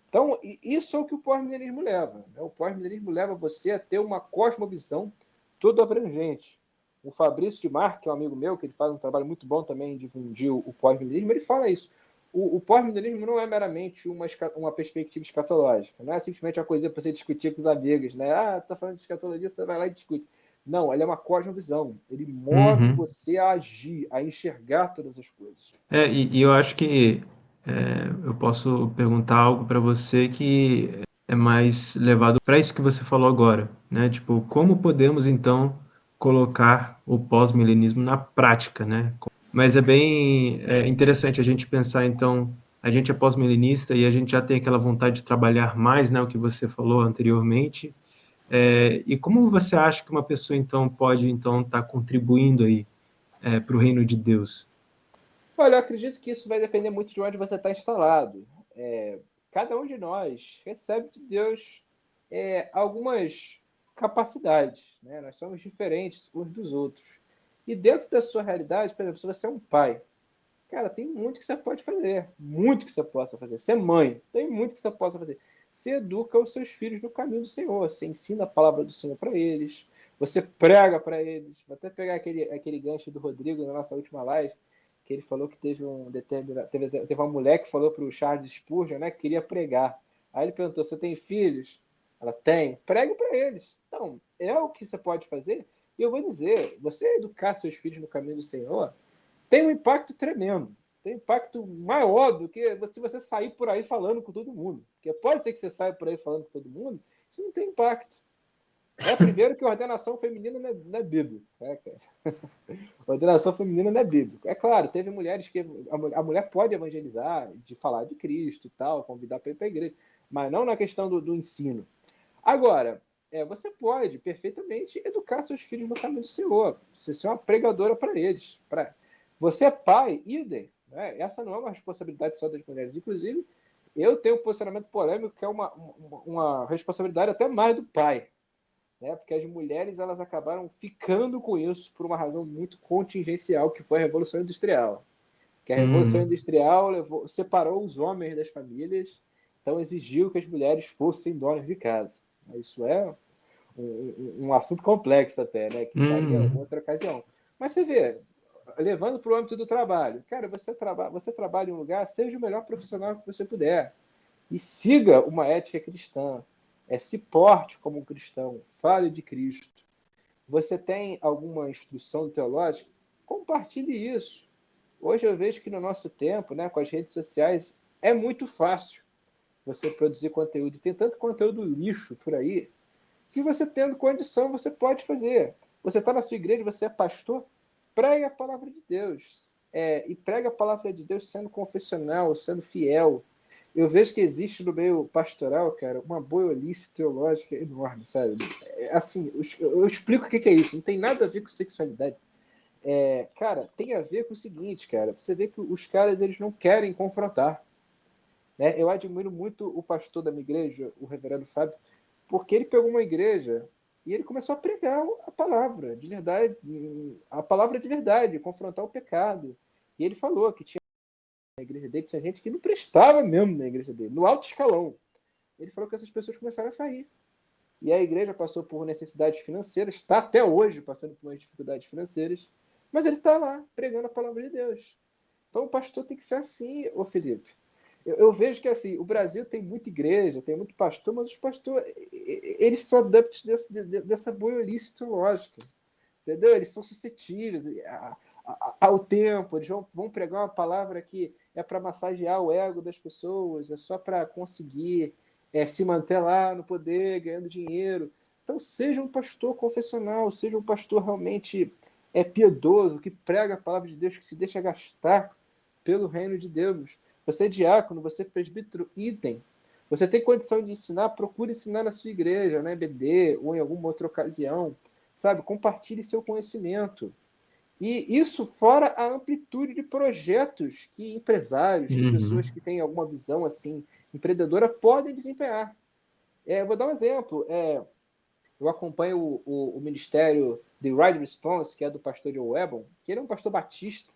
[SPEAKER 2] Então, isso é o que o pós-milenismo leva. Né? O pós-milenismo leva você a ter uma cosmovisão todo abrangente. O Fabrício de Mar, que é um amigo meu, que ele faz um trabalho muito bom também em difundir o pós-milenismo, ele fala isso. O pós-milenismo não é meramente uma perspectiva escatológica, não é simplesmente uma coisa para você discutir com os amigos, né? Ah, tá falando de escatologia, você vai lá e discute. Não, ele é uma cosmovisão. Ele move
[SPEAKER 1] Uhum.
[SPEAKER 2] você a agir, a enxergar todas as coisas.
[SPEAKER 1] E eu acho que eu posso perguntar algo para você que é mais levado para isso que você falou agora, né? Tipo, como podemos então colocar o pós-milenismo na prática, né? Mas é bem interessante a gente pensar, então, a gente é pós-milenista e a gente já tem aquela vontade de trabalhar mais, né? O que você falou anteriormente. E como você acha que uma pessoa, então, pode, então, estar contribuindo aí para o reino de Deus?
[SPEAKER 2] Olha, eu acredito que isso vai depender muito de onde você está instalado. Cada um de nós recebe de Deus algumas capacidades, né? Nós somos diferentes uns dos outros. E dentro da sua realidade, por exemplo, se você é um pai, cara, tem muito que você pode fazer, muito que você possa fazer. Você é mãe, tem muito que você possa fazer. Você educa os seus filhos no caminho do Senhor, você ensina a palavra do Senhor para eles, você prega para eles. Vou até pegar aquele gancho do Rodrigo na nossa última live, que ele falou que teve uma mulher que falou para o Charles Spurgeon, né, que queria pregar. Aí ele perguntou: você tem filhos? Ela tem. Pregue para eles. Então, é o que você pode fazer. E eu vou dizer: você educar seus filhos no caminho do Senhor tem um impacto tremendo. Tem um impacto maior do que se você sair por aí falando com todo mundo. Porque pode ser que você saia por aí falando com todo mundo, isso não tem impacto. Primeiro que a ordenação feminina não é bíblico. Cara. Ordenação feminina não é bíblico. É claro, teve mulheres que a mulher pode evangelizar, de falar de Cristo e tal, convidar para ir para a igreja, mas não na questão do ensino. Agora, você pode perfeitamente educar seus filhos no caminho do Senhor. Você ser uma pregadora para eles. Você é pai, idem. Né? Essa não é uma responsabilidade só das mulheres. Inclusive, eu tenho um posicionamento polêmico que é uma responsabilidade até mais do pai. Né? Porque as mulheres elas acabaram ficando com isso por uma razão muito contingencial, que foi a Revolução Industrial. Que a Revolução Industrial separou os homens das famílias, então exigiu que as mulheres fossem donas de casa. Isso é um assunto complexo até, né? Que daria outra ocasião. Mas você vê, levando para o âmbito do trabalho, cara, você trabalha em um lugar, seja o melhor profissional que você puder e siga uma ética cristã. Se porte como um cristão, fale de Cristo. Você tem alguma instrução teológica? Compartilhe isso. Hoje eu vejo que no nosso tempo, né, com as redes sociais, é muito fácil você produzir conteúdo. Tem tanto conteúdo lixo por aí que você tendo condição, você pode fazer. Você está na sua igreja, você é pastor, pregue a palavra de Deus. E pregue a palavra de Deus sendo confessional, sendo fiel. Eu vejo que existe no meio pastoral, cara, uma boiolice teológica enorme, sabe? Assim, eu explico o que é isso. Não tem nada a ver com sexualidade. cara, tem a ver com o seguinte, cara. Você vê que os caras, eles não querem confrontar. Né? Eu admiro muito o pastor da minha igreja, o reverendo Fábio, porque ele pegou uma igreja e ele começou a pregar a palavra de verdade, a palavra de verdade, confrontar o pecado. E ele falou que tinha na igreja dele, tinha gente que não prestava mesmo na igreja dele, no alto escalão. Ele falou que essas pessoas começaram a sair. E a igreja passou por necessidades financeiras, está até hoje passando por umas dificuldades financeiras, mas ele está lá pregando a palavra de Deus. Então o pastor tem que ser assim, ô Felipe. Eu vejo que assim, o Brasil tem muita igreja, tem muito pastor, mas os pastores, eles são adeptos dessa boiolice teológica, entendeu? Eles são suscetíveis ao tempo, eles vão pregar uma palavra que é para massagear o ego das pessoas, é só para conseguir se manter lá no poder, ganhando dinheiro. Então, seja um pastor confessional, seja um pastor realmente piedoso, que prega a palavra de Deus, que se deixa gastar pelo reino de Deus. Você é diácono, você é presbítero, idem. Você tem condição de ensinar, procure ensinar na sua igreja, na EBD ou em alguma outra ocasião. Sabe? Compartilhe seu conhecimento. E isso fora a amplitude de projetos que empresários, que pessoas que têm alguma visão assim empreendedora podem desempenhar. Vou dar um exemplo. Eu acompanho o ministério The Right Response, que é do pastor Joe Webon, que ele é um pastor batista,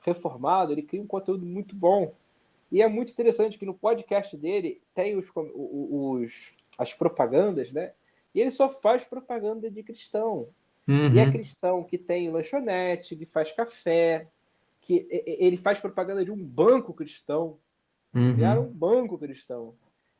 [SPEAKER 2] reformado, ele cria um conteúdo muito bom. E é muito interessante que no podcast dele tem as propagandas, né? E ele só faz propaganda de cristão. E é cristão que tem lanchonete, que faz café, que ele faz propaganda de um banco cristão. Criaram um banco cristão.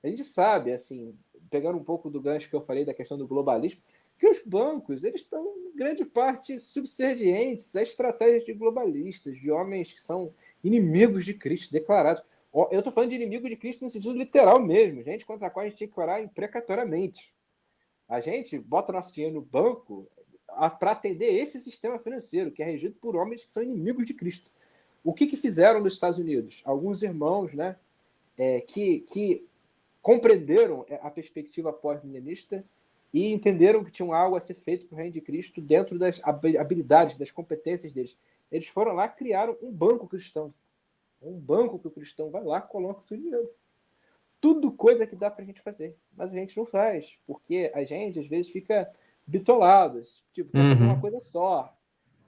[SPEAKER 2] A gente sabe, assim, pegando um pouco do gancho que eu falei da questão do globalismo, que os bancos, eles estão, em grande parte, subservientes a estratégias de globalistas, de homens que são inimigos de Cristo, declarados. Eu estou falando de inimigo de Cristo no sentido literal mesmo, gente contra a qual a gente tem que orar imprecatoriamente. A gente bota nosso dinheiro no banco para atender esse sistema financeiro, que é regido por homens que são inimigos de Cristo. O que fizeram nos Estados Unidos? Alguns irmãos, né, que compreenderam a perspectiva pós-milenista e entenderam que tinha algo a ser feito para o reino de Cristo dentro das habilidades, das competências deles. Eles foram lá e criaram um banco cristão. Um banco que o cristão vai lá e coloca o seu dinheiro. Tudo coisa que dá para a gente fazer, mas a gente não faz, porque a gente, às vezes, fica bitolado, tipo, quer fazer uma coisa só.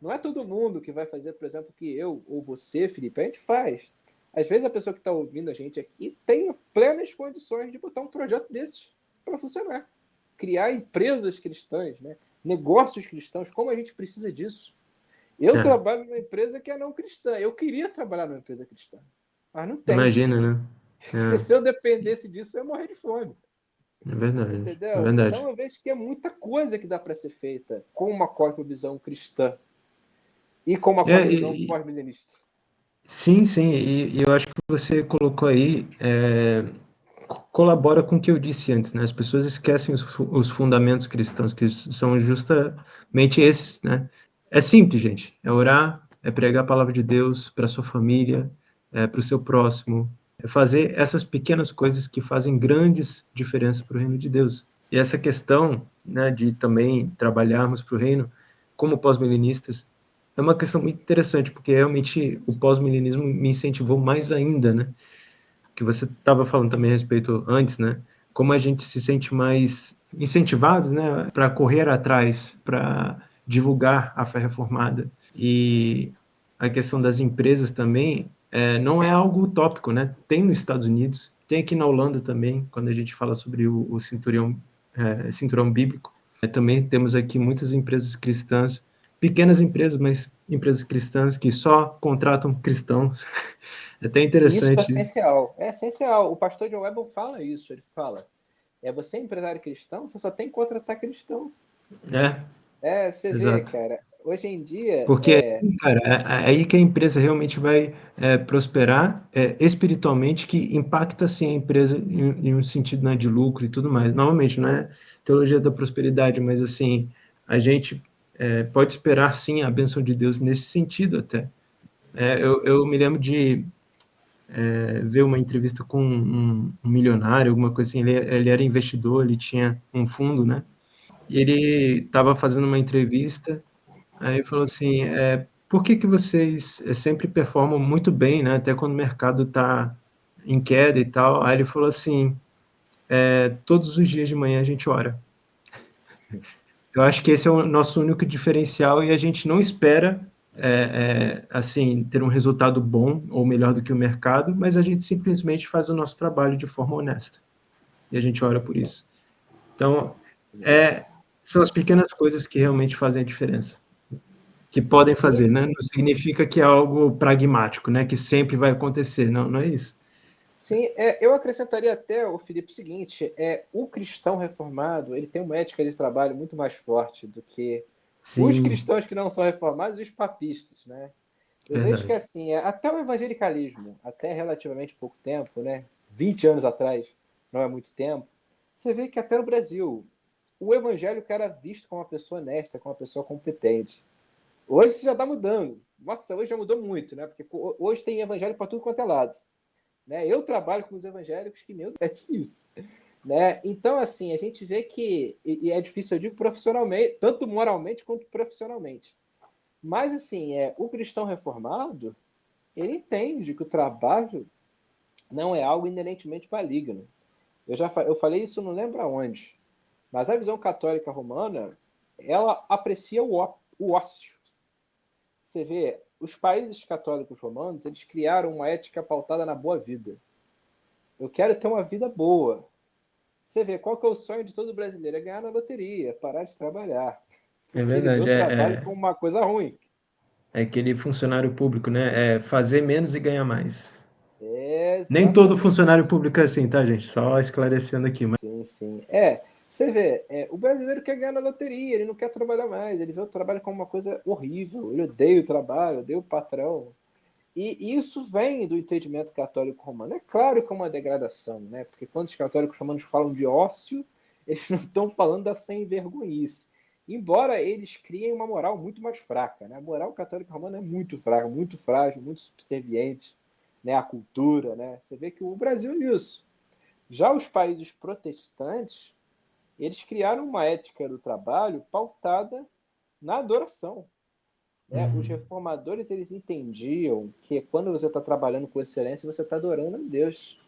[SPEAKER 2] Não é todo mundo que vai fazer, por exemplo, que eu ou você, Felipe, a gente faz. Às vezes a pessoa que está ouvindo a gente aqui tem plenas condições de botar um projeto desses para funcionar. Criar empresas cristãs, né? Negócios cristãos, como a gente precisa disso. Eu trabalho numa empresa que é não cristã. Eu queria trabalhar numa empresa cristã, mas não tem.
[SPEAKER 1] Imagina, né?
[SPEAKER 2] Se eu dependesse disso, eu ia morrer de fome.
[SPEAKER 1] É verdade.
[SPEAKER 2] Entendeu?
[SPEAKER 1] É verdade.
[SPEAKER 2] Então eu vejo que é muita coisa que dá para ser feita com uma cosmovisão cristã e com uma cosmovisão pós-milenista.
[SPEAKER 1] Sim, sim, e eu acho que você colocou aí, colabora com o que eu disse antes, né? As pessoas esquecem os fundamentos cristãos, que são justamente esses, né? É simples, gente, é orar, é pregar a palavra de Deus para sua família, para o seu próximo, é fazer essas pequenas coisas que fazem grandes diferenças para o reino de Deus. E essa questão, né, de também trabalharmos para o reino como pós-milenistas, é uma questão muito interessante, porque realmente o pós-milenismo me incentivou mais ainda, né? Que você estava falando também a respeito antes, né? Como a gente se sente mais incentivados, né? Para correr atrás, para divulgar a fé reformada. E a questão das empresas também não é algo utópico, né? Tem nos Estados Unidos, tem aqui na Holanda também, quando a gente fala sobre o cinturão bíblico. Também temos aqui muitas empresas cristãs, pequenas empresas, mas empresas cristãs que só contratam cristãos. É até interessante
[SPEAKER 2] isso. Essencial. É essencial. O pastor John Webber fala isso. Ele fala, você é empresário cristão, você só tem que contratar cristão. Você vê, cara, hoje em dia...
[SPEAKER 1] Porque, cara, é aí que a empresa realmente vai prosperar espiritualmente, que impacta, sim, a empresa em um sentido, né, de lucro e tudo mais. Novamente, não é teologia da prosperidade, mas, assim, a gente pode esperar, sim, a bênção de Deus nesse sentido até. Eu me lembro de ver uma entrevista com um milionário, alguma coisa assim, ele era investidor, ele tinha um fundo, né? E ele estava fazendo uma entrevista, aí falou assim, por que vocês sempre performam muito bem, né? Até quando o mercado está em queda e tal. Aí ele falou assim, todos os dias de manhã a gente ora. Eu acho que esse é o nosso único diferencial e a gente não espera assim, ter um resultado bom ou melhor do que o mercado, mas a gente simplesmente faz o nosso trabalho de forma honesta. E a gente ora por isso. Então, são as pequenas coisas que realmente fazem a diferença. Que podem
[SPEAKER 2] Sim,
[SPEAKER 1] fazer, né?
[SPEAKER 2] sim.
[SPEAKER 1] Não significa que é algo pragmático, né? Que sempre vai acontecer. Não, não é isso.
[SPEAKER 2] Sim, eu acrescentaria até, o Felipe, o seguinte, o cristão reformado, ele tem uma ética de trabalho muito mais forte do que os
[SPEAKER 1] Sim,
[SPEAKER 2] cristãos que não são reformados e os papistas, né? Eu vejo que,
[SPEAKER 1] verdade.
[SPEAKER 2] assim, até o evangelicalismo, até relativamente pouco tempo, né? 20 anos atrás, não é muito tempo, você vê que até no Brasil, o evangélico era visto como uma pessoa honesta, como uma pessoa competente. Hoje isso já está mudando. Nossa, hoje já mudou muito, né? Porque hoje tem evangélico para tudo quanto é lado. Né? Eu trabalho com os evangélicos que, meu Deus, é difícil. Né? Então, assim, a gente vê que, e é difícil, eu digo profissionalmente, tanto moralmente quanto profissionalmente. Mas, assim, o cristão reformado, ele entende que o trabalho não é algo inerentemente maligno. Eu falei isso, não lembro aonde, mas a visão católica romana, ela aprecia o ócio. Você vê, os países católicos romanos, eles criaram uma ética pautada na boa vida. Eu quero ter uma vida boa. Você vê, qual que é o sonho de todo brasileiro? É ganhar na loteria, parar de trabalhar.
[SPEAKER 1] É
[SPEAKER 2] Porque ele vê
[SPEAKER 1] verdade.
[SPEAKER 2] o trabalho como uma coisa ruim.
[SPEAKER 1] É aquele funcionário público, né? É fazer menos e ganhar mais.
[SPEAKER 2] É
[SPEAKER 1] Nem todo
[SPEAKER 2] exatamente
[SPEAKER 1] funcionário
[SPEAKER 2] isso.
[SPEAKER 1] público é assim, tá, gente? Só esclarecendo aqui. Mas...
[SPEAKER 2] Sim, sim. Você vê, o brasileiro quer ganhar na loteria, ele não quer trabalhar mais, ele vê o trabalho como uma coisa horrível, ele odeia o trabalho, odeia o patrão. E isso vem do entendimento católico romano. É claro que é uma degradação, né? Porque quando os católicos romanos falam de ócio, eles não estão falando da sem-vergonhice. Embora eles criem uma moral muito mais fraca. Né? A moral católica romana é muito fraca, muito frágil, muito subserviente, né? À cultura. Né? Você vê que o Brasil é isso. Já os países protestantes, eles criaram uma ética do trabalho pautada na adoração. Né? Os reformadores, eles entendiam que quando você está trabalhando com excelência, você está adorando a Deus.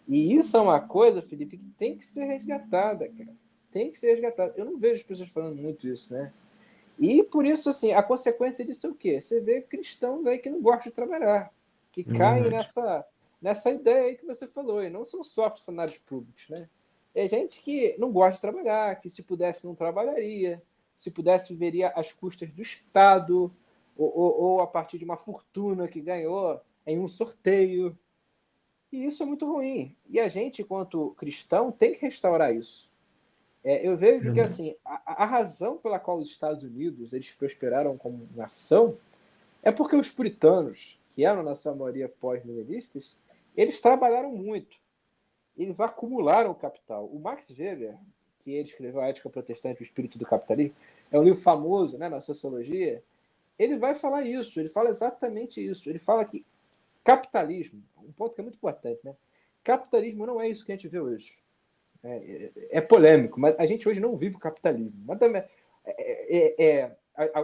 [SPEAKER 2] E isso é uma coisa, Felipe, que tem que ser resgatada, cara. Tem que ser resgatada. Eu não vejo as pessoas falando muito isso, né? E por isso, assim, a consequência disso é o quê? Você vê cristãos aí que não gostam de trabalhar, que
[SPEAKER 1] É
[SPEAKER 2] caem
[SPEAKER 1] verdade.
[SPEAKER 2] nessa ideia aí que você falou, e não são só funcionários públicos, né? É gente que não gosta de trabalhar, que se pudesse não trabalharia, se pudesse viveria às custas do Estado, ou a partir de uma fortuna que ganhou em um sorteio. E isso é muito ruim. E a gente, enquanto cristão, tem que restaurar isso. Eu vejo que
[SPEAKER 1] Verdade.
[SPEAKER 2] assim a razão pela qual os Estados Unidos eles prosperaram como nação é porque os puritanos, que eram na sua maioria pós-milenistas, eles trabalharam muito, eles acumularam capital. O Max Weber, que ele escreveu A Ética Protestante e o Espírito do Capitalismo, é um livro famoso, né, na sociologia. Ele vai falar isso, ele fala exatamente isso. Ele fala que capitalismo, um ponto que é muito importante, né? Capitalismo não é isso que a gente vê hoje. É polêmico, mas a gente hoje não vive o capitalismo. Mas também,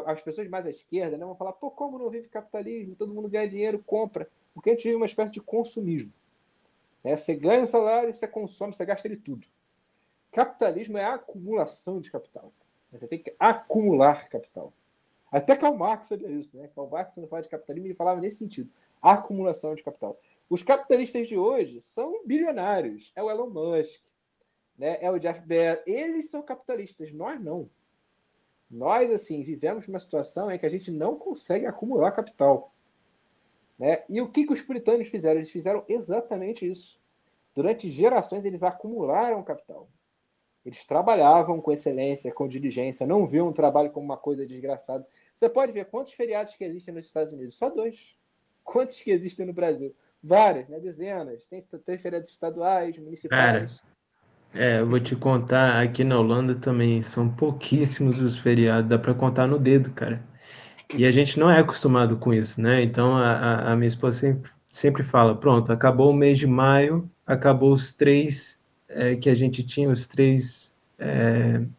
[SPEAKER 2] as pessoas mais à esquerda, né, vão falar, pô, como não vive capitalismo? Todo mundo ganha dinheiro, compra. Porque a gente vive uma espécie de consumismo. Né? Você ganha um salário, você consome, você gasta ele tudo. Capitalismo é a acumulação de capital. Você tem que acumular capital. Até Karl Marx sabia isso, né? Karl Marx, quando falava de capitalismo, ele falava nesse sentido. A acumulação de capital. Os capitalistas de hoje são bilionários. É o Elon Musk, né? É o Jeff Bezos. Eles são capitalistas, nós não. Nós, assim, vivemos uma situação em que a gente não consegue acumular capital. Né? E o que os puritanos fizeram? Eles fizeram exatamente isso. Durante gerações, eles acumularam capital. Eles trabalhavam com excelência, com diligência, não viam o trabalho como uma coisa desgraçada. Você pode ver quantos feriados que existem nos Estados Unidos? Só 2. Quantos que existem no Brasil? Várias, né? Dezenas. Tem feriados estaduais,
[SPEAKER 1] Cara,
[SPEAKER 2] municipais.
[SPEAKER 1] eu vou te contar, aqui na Holanda também são pouquíssimos os feriados, dá para contar no dedo, cara. E a gente não é acostumado com isso, né? Então a minha esposa sempre fala: pronto, acabou o mês de maio, acabou os três que a gente tinha, os três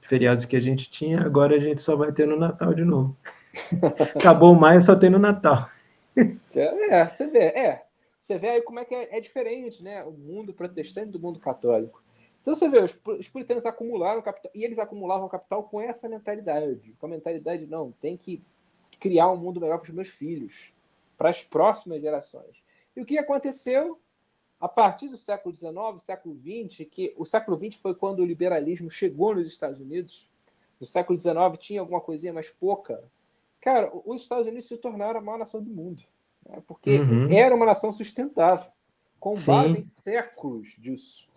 [SPEAKER 1] feriados que a gente tinha, agora a gente só vai ter no Natal de novo. Acabou o maio, só tem no Natal.
[SPEAKER 2] Você vê aí como é que é diferente, né? O mundo protestante do mundo católico. Então você vê, os puritanos acumularam capital, e eles acumulavam capital com essa mentalidade. Com a mentalidade, não, tem que criar um mundo melhor para os meus filhos, para as próximas gerações. E o que aconteceu? A partir do século XIX, século XX, que o século XX foi quando o liberalismo chegou nos Estados Unidos, no século XIX tinha alguma coisinha, mas pouca. Cara, os Estados Unidos se tornaram a maior nação do mundo, né? Porque
[SPEAKER 1] Uhum.
[SPEAKER 2] era uma nação sustentável, com base em
[SPEAKER 1] Sim.
[SPEAKER 2] séculos disso.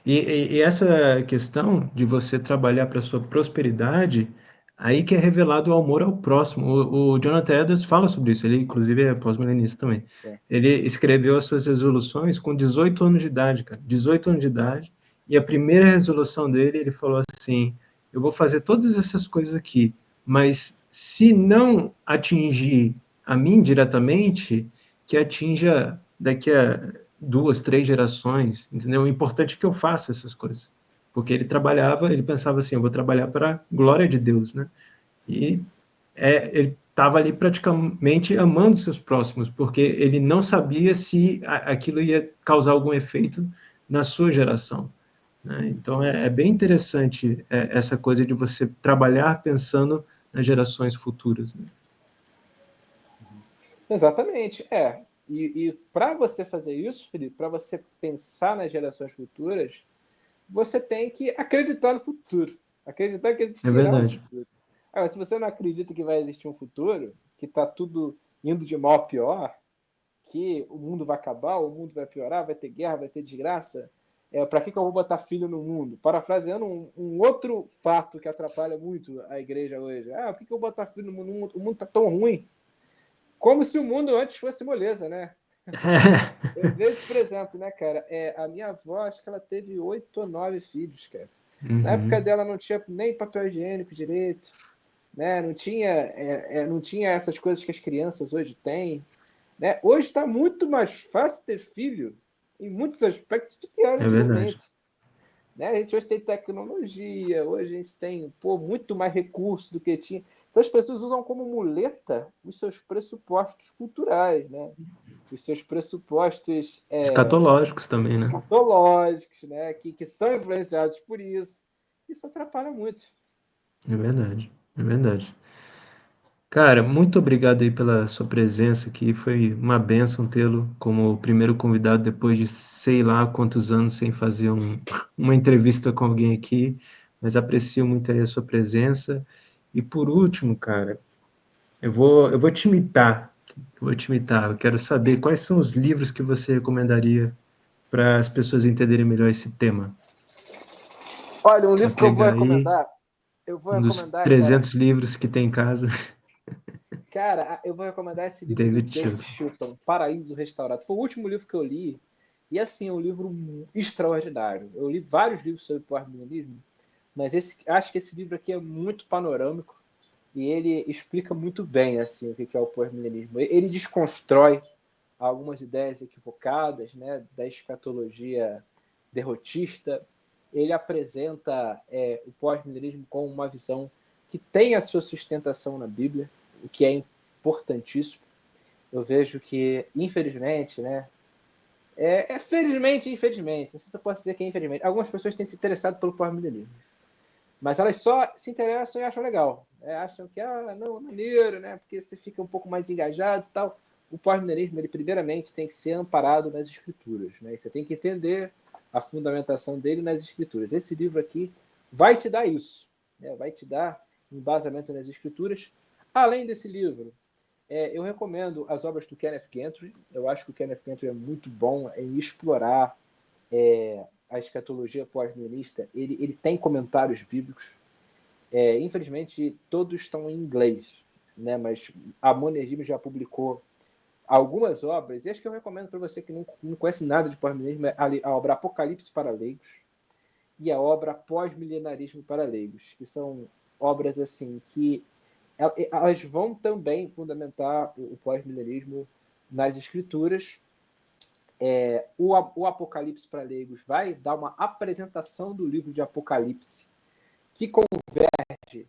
[SPEAKER 1] E essa questão de você trabalhar para sua prosperidade, aí que é revelado o amor ao próximo. O Jonathan Edwards fala sobre isso, ele inclusive é pós-milenista também.
[SPEAKER 2] É.
[SPEAKER 1] Ele escreveu as suas resoluções com 18 anos de idade, cara, 18 anos de idade, e a primeira resolução dele, ele falou assim, eu vou fazer todas essas coisas aqui, mas se não atingir a mim diretamente, que atinja daqui a 2, 3 gerações, entendeu? O importante é que eu faça essas coisas. Porque ele trabalhava, ele pensava assim, eu vou trabalhar para a glória de Deus, né? E ele estava ali praticamente amando seus próximos, porque ele não sabia se aquilo ia causar algum efeito na sua geração. Né? Então é bem interessante essa coisa de você trabalhar pensando nas gerações futuras. Né?
[SPEAKER 2] Exatamente, é. E para você fazer isso, Felipe, para você pensar nas gerações futuras, você tem que acreditar no futuro. Acreditar que
[SPEAKER 1] É
[SPEAKER 2] existirá um
[SPEAKER 1] verdade.
[SPEAKER 2] futuro. Agora, se você não acredita que vai existir um futuro, que está tudo indo de mal a pior, que o mundo vai acabar, o mundo vai piorar, vai ter guerra, vai ter desgraça, para que eu vou botar filho no mundo? Parafraseando um outro fato que atrapalha muito a igreja hoje. Por que eu vou botar filho no mundo? O mundo está tão ruim. Como se o mundo antes fosse moleza, né? Eu vejo, por exemplo, né, cara, a minha avó, acho que ela teve 8 ou 9 filhos, cara. Na época
[SPEAKER 1] Uhum.
[SPEAKER 2] dela não tinha nem papel higiênico direito, né? Não tinha essas coisas que as crianças hoje têm. Né? Hoje está muito mais fácil ter filho, em muitos aspectos, do que era
[SPEAKER 1] É verdade.
[SPEAKER 2] antigamente. Né? A gente hoje tem tecnologia, hoje a gente tem muito mais recursos do que tinha. Então as pessoas usam como muleta os seus pressupostos culturais, né? Os seus pressupostos
[SPEAKER 1] Escatológicos também, né?
[SPEAKER 2] escatológicos, né? Que são influenciados por isso. Isso atrapalha muito.
[SPEAKER 1] É verdade, é verdade. Cara, muito obrigado aí pela sua presença aqui. Foi uma bênção tê-lo como primeiro convidado depois de sei lá quantos anos sem fazer uma entrevista com alguém aqui. Mas aprecio muito aí a sua presença. E por último, cara, eu vou te imitar. Eu vou te imitar. Eu quero saber quais são os livros que você recomendaria para as pessoas entenderem melhor esse tema.
[SPEAKER 2] Olha, um
[SPEAKER 1] Para
[SPEAKER 2] livro que eu
[SPEAKER 1] pegar aí
[SPEAKER 2] vou
[SPEAKER 1] um dos
[SPEAKER 2] recomendar, cara.
[SPEAKER 1] 300 livros que tem em casa,
[SPEAKER 2] Cara, eu vou recomendar esse livro do
[SPEAKER 1] David
[SPEAKER 2] David
[SPEAKER 1] Chilton.
[SPEAKER 2] Chilton, Paraíso Restaurado. Foi o último livro que eu li. E assim, é um livro extraordinário. Eu li vários livros sobre pós-milenismo, mas acho que esse livro aqui é muito panorâmico e ele explica muito bem assim o que é o pós-milenismo. Ele desconstrói algumas ideias equivocadas, né, da escatologia derrotista. Ele apresenta o pós-milenismo como uma visão que tem a sua sustentação na Bíblia, o que é importantíssimo. Eu vejo que, infelizmente, né, felizmente e infelizmente, não sei se eu posso dizer que é infelizmente, algumas pessoas têm se interessado pelo pós-milenismo, mas elas só se interessam e acham legal. Acham que, não, é maneiro, né? Porque você fica um pouco mais engajado e tal. O pós-milenismo, ele primeiramente tem que ser amparado nas escrituras, né? E você tem que entender a fundamentação dele nas escrituras. Esse livro aqui vai te dar isso, né? Vai te dar embasamento nas escrituras. Além desse livro, eu recomendo as obras do Kenneth Gentry. Eu acho que o Kenneth Gentry é muito bom em explorar a escatologia pós-milenista. Ele tem comentários bíblicos. Infelizmente, todos estão em inglês, né? Mas a Monergismo já publicou algumas obras, e acho que eu recomendo para você que não conhece nada de pós-milenismo, a obra Apocalipse para Leigos e a obra Pós-milenarismo para Leigos, que são obras assim que elas vão também fundamentar o pós-milenismo nas escrituras. O Apocalipse para Leigos vai dar uma apresentação do livro de Apocalipse que converge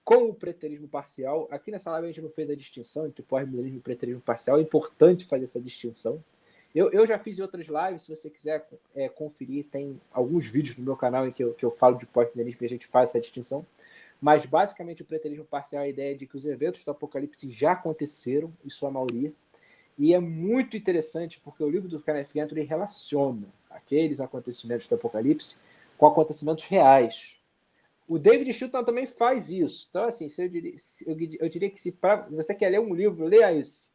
[SPEAKER 2] com o preterismo parcial. Aqui nessa live a gente não fez a distinção entre pós-milenismo e preterismo parcial. É importante fazer essa distinção. Eu já fiz outras lives, se você quiser conferir, tem alguns vídeos no meu canal em que eu falo de pós-milenismo e a gente faz essa distinção. Mas, basicamente, o preterismo parcial é a ideia de que os eventos do Apocalipse já aconteceram, em sua maioria. E é muito interessante porque o livro do Kenneth Gentry relaciona aqueles acontecimentos do Apocalipse com acontecimentos reais. O David Chilton também faz isso. Então, assim, eu diria que se você quer ler um livro, leia esse.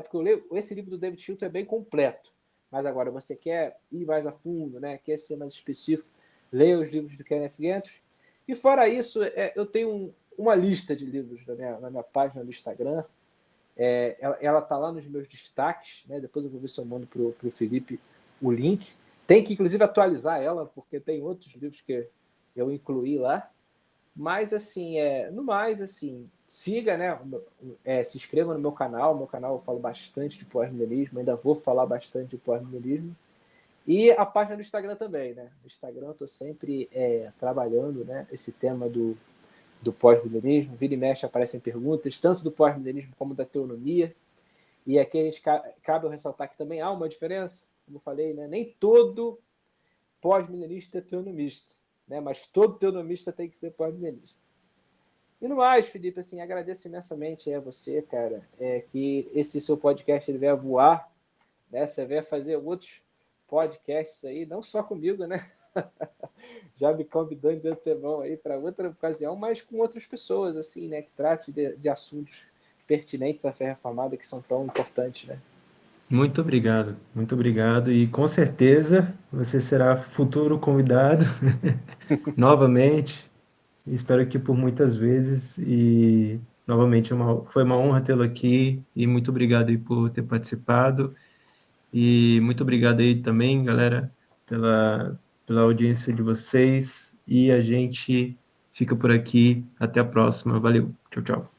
[SPEAKER 2] Porque esse livro do David Chilton é bem completo. Mas agora, você quer ir mais a fundo, né? Quer ser mais específico, leia os livros do Kenneth Gentry. E fora isso, eu tenho uma lista de livros na minha página do Instagram. Ela está lá nos meus destaques, né? Depois eu vou ver se eu mando para o Felipe o link. Tem que, inclusive, atualizar ela, porque tem outros livros que eu incluí lá. Mas, assim, no mais, assim, siga, né? Se inscreva no meu canal. No meu canal eu falo bastante de pós-milenismo, ainda vou falar bastante de pós-milenismo. E a página do Instagram também, né? No Instagram eu estou sempre trabalhando, né, esse tema do pós-milenismo. Vira e mexe aparecem perguntas, tanto do pós-milenismo como da teonomia. E aqui a gente cabe ressaltar que também há uma diferença, como eu falei, né? Nem todo pós-milenista é teonomista, né? Mas todo teonomista tem que ser pós-milenista. E no mais, Felipe, assim, agradeço imensamente a você, cara, que esse seu podcast ele venha voar, né? Você venha fazer outros podcasts aí, não só comigo, né? Já me convidando de antemão aí para outra ocasião, mas com outras pessoas, assim, né? Que trate de assuntos pertinentes à fé reformada que são tão importantes, né?
[SPEAKER 1] Muito obrigado, e com certeza você será futuro convidado novamente. Espero que por muitas vezes, e novamente foi uma honra tê-lo aqui, e muito obrigado aí por ter participado, e muito obrigado aí também, galera, pela audiência de vocês, e a gente fica por aqui, até a próxima, valeu, tchau, tchau.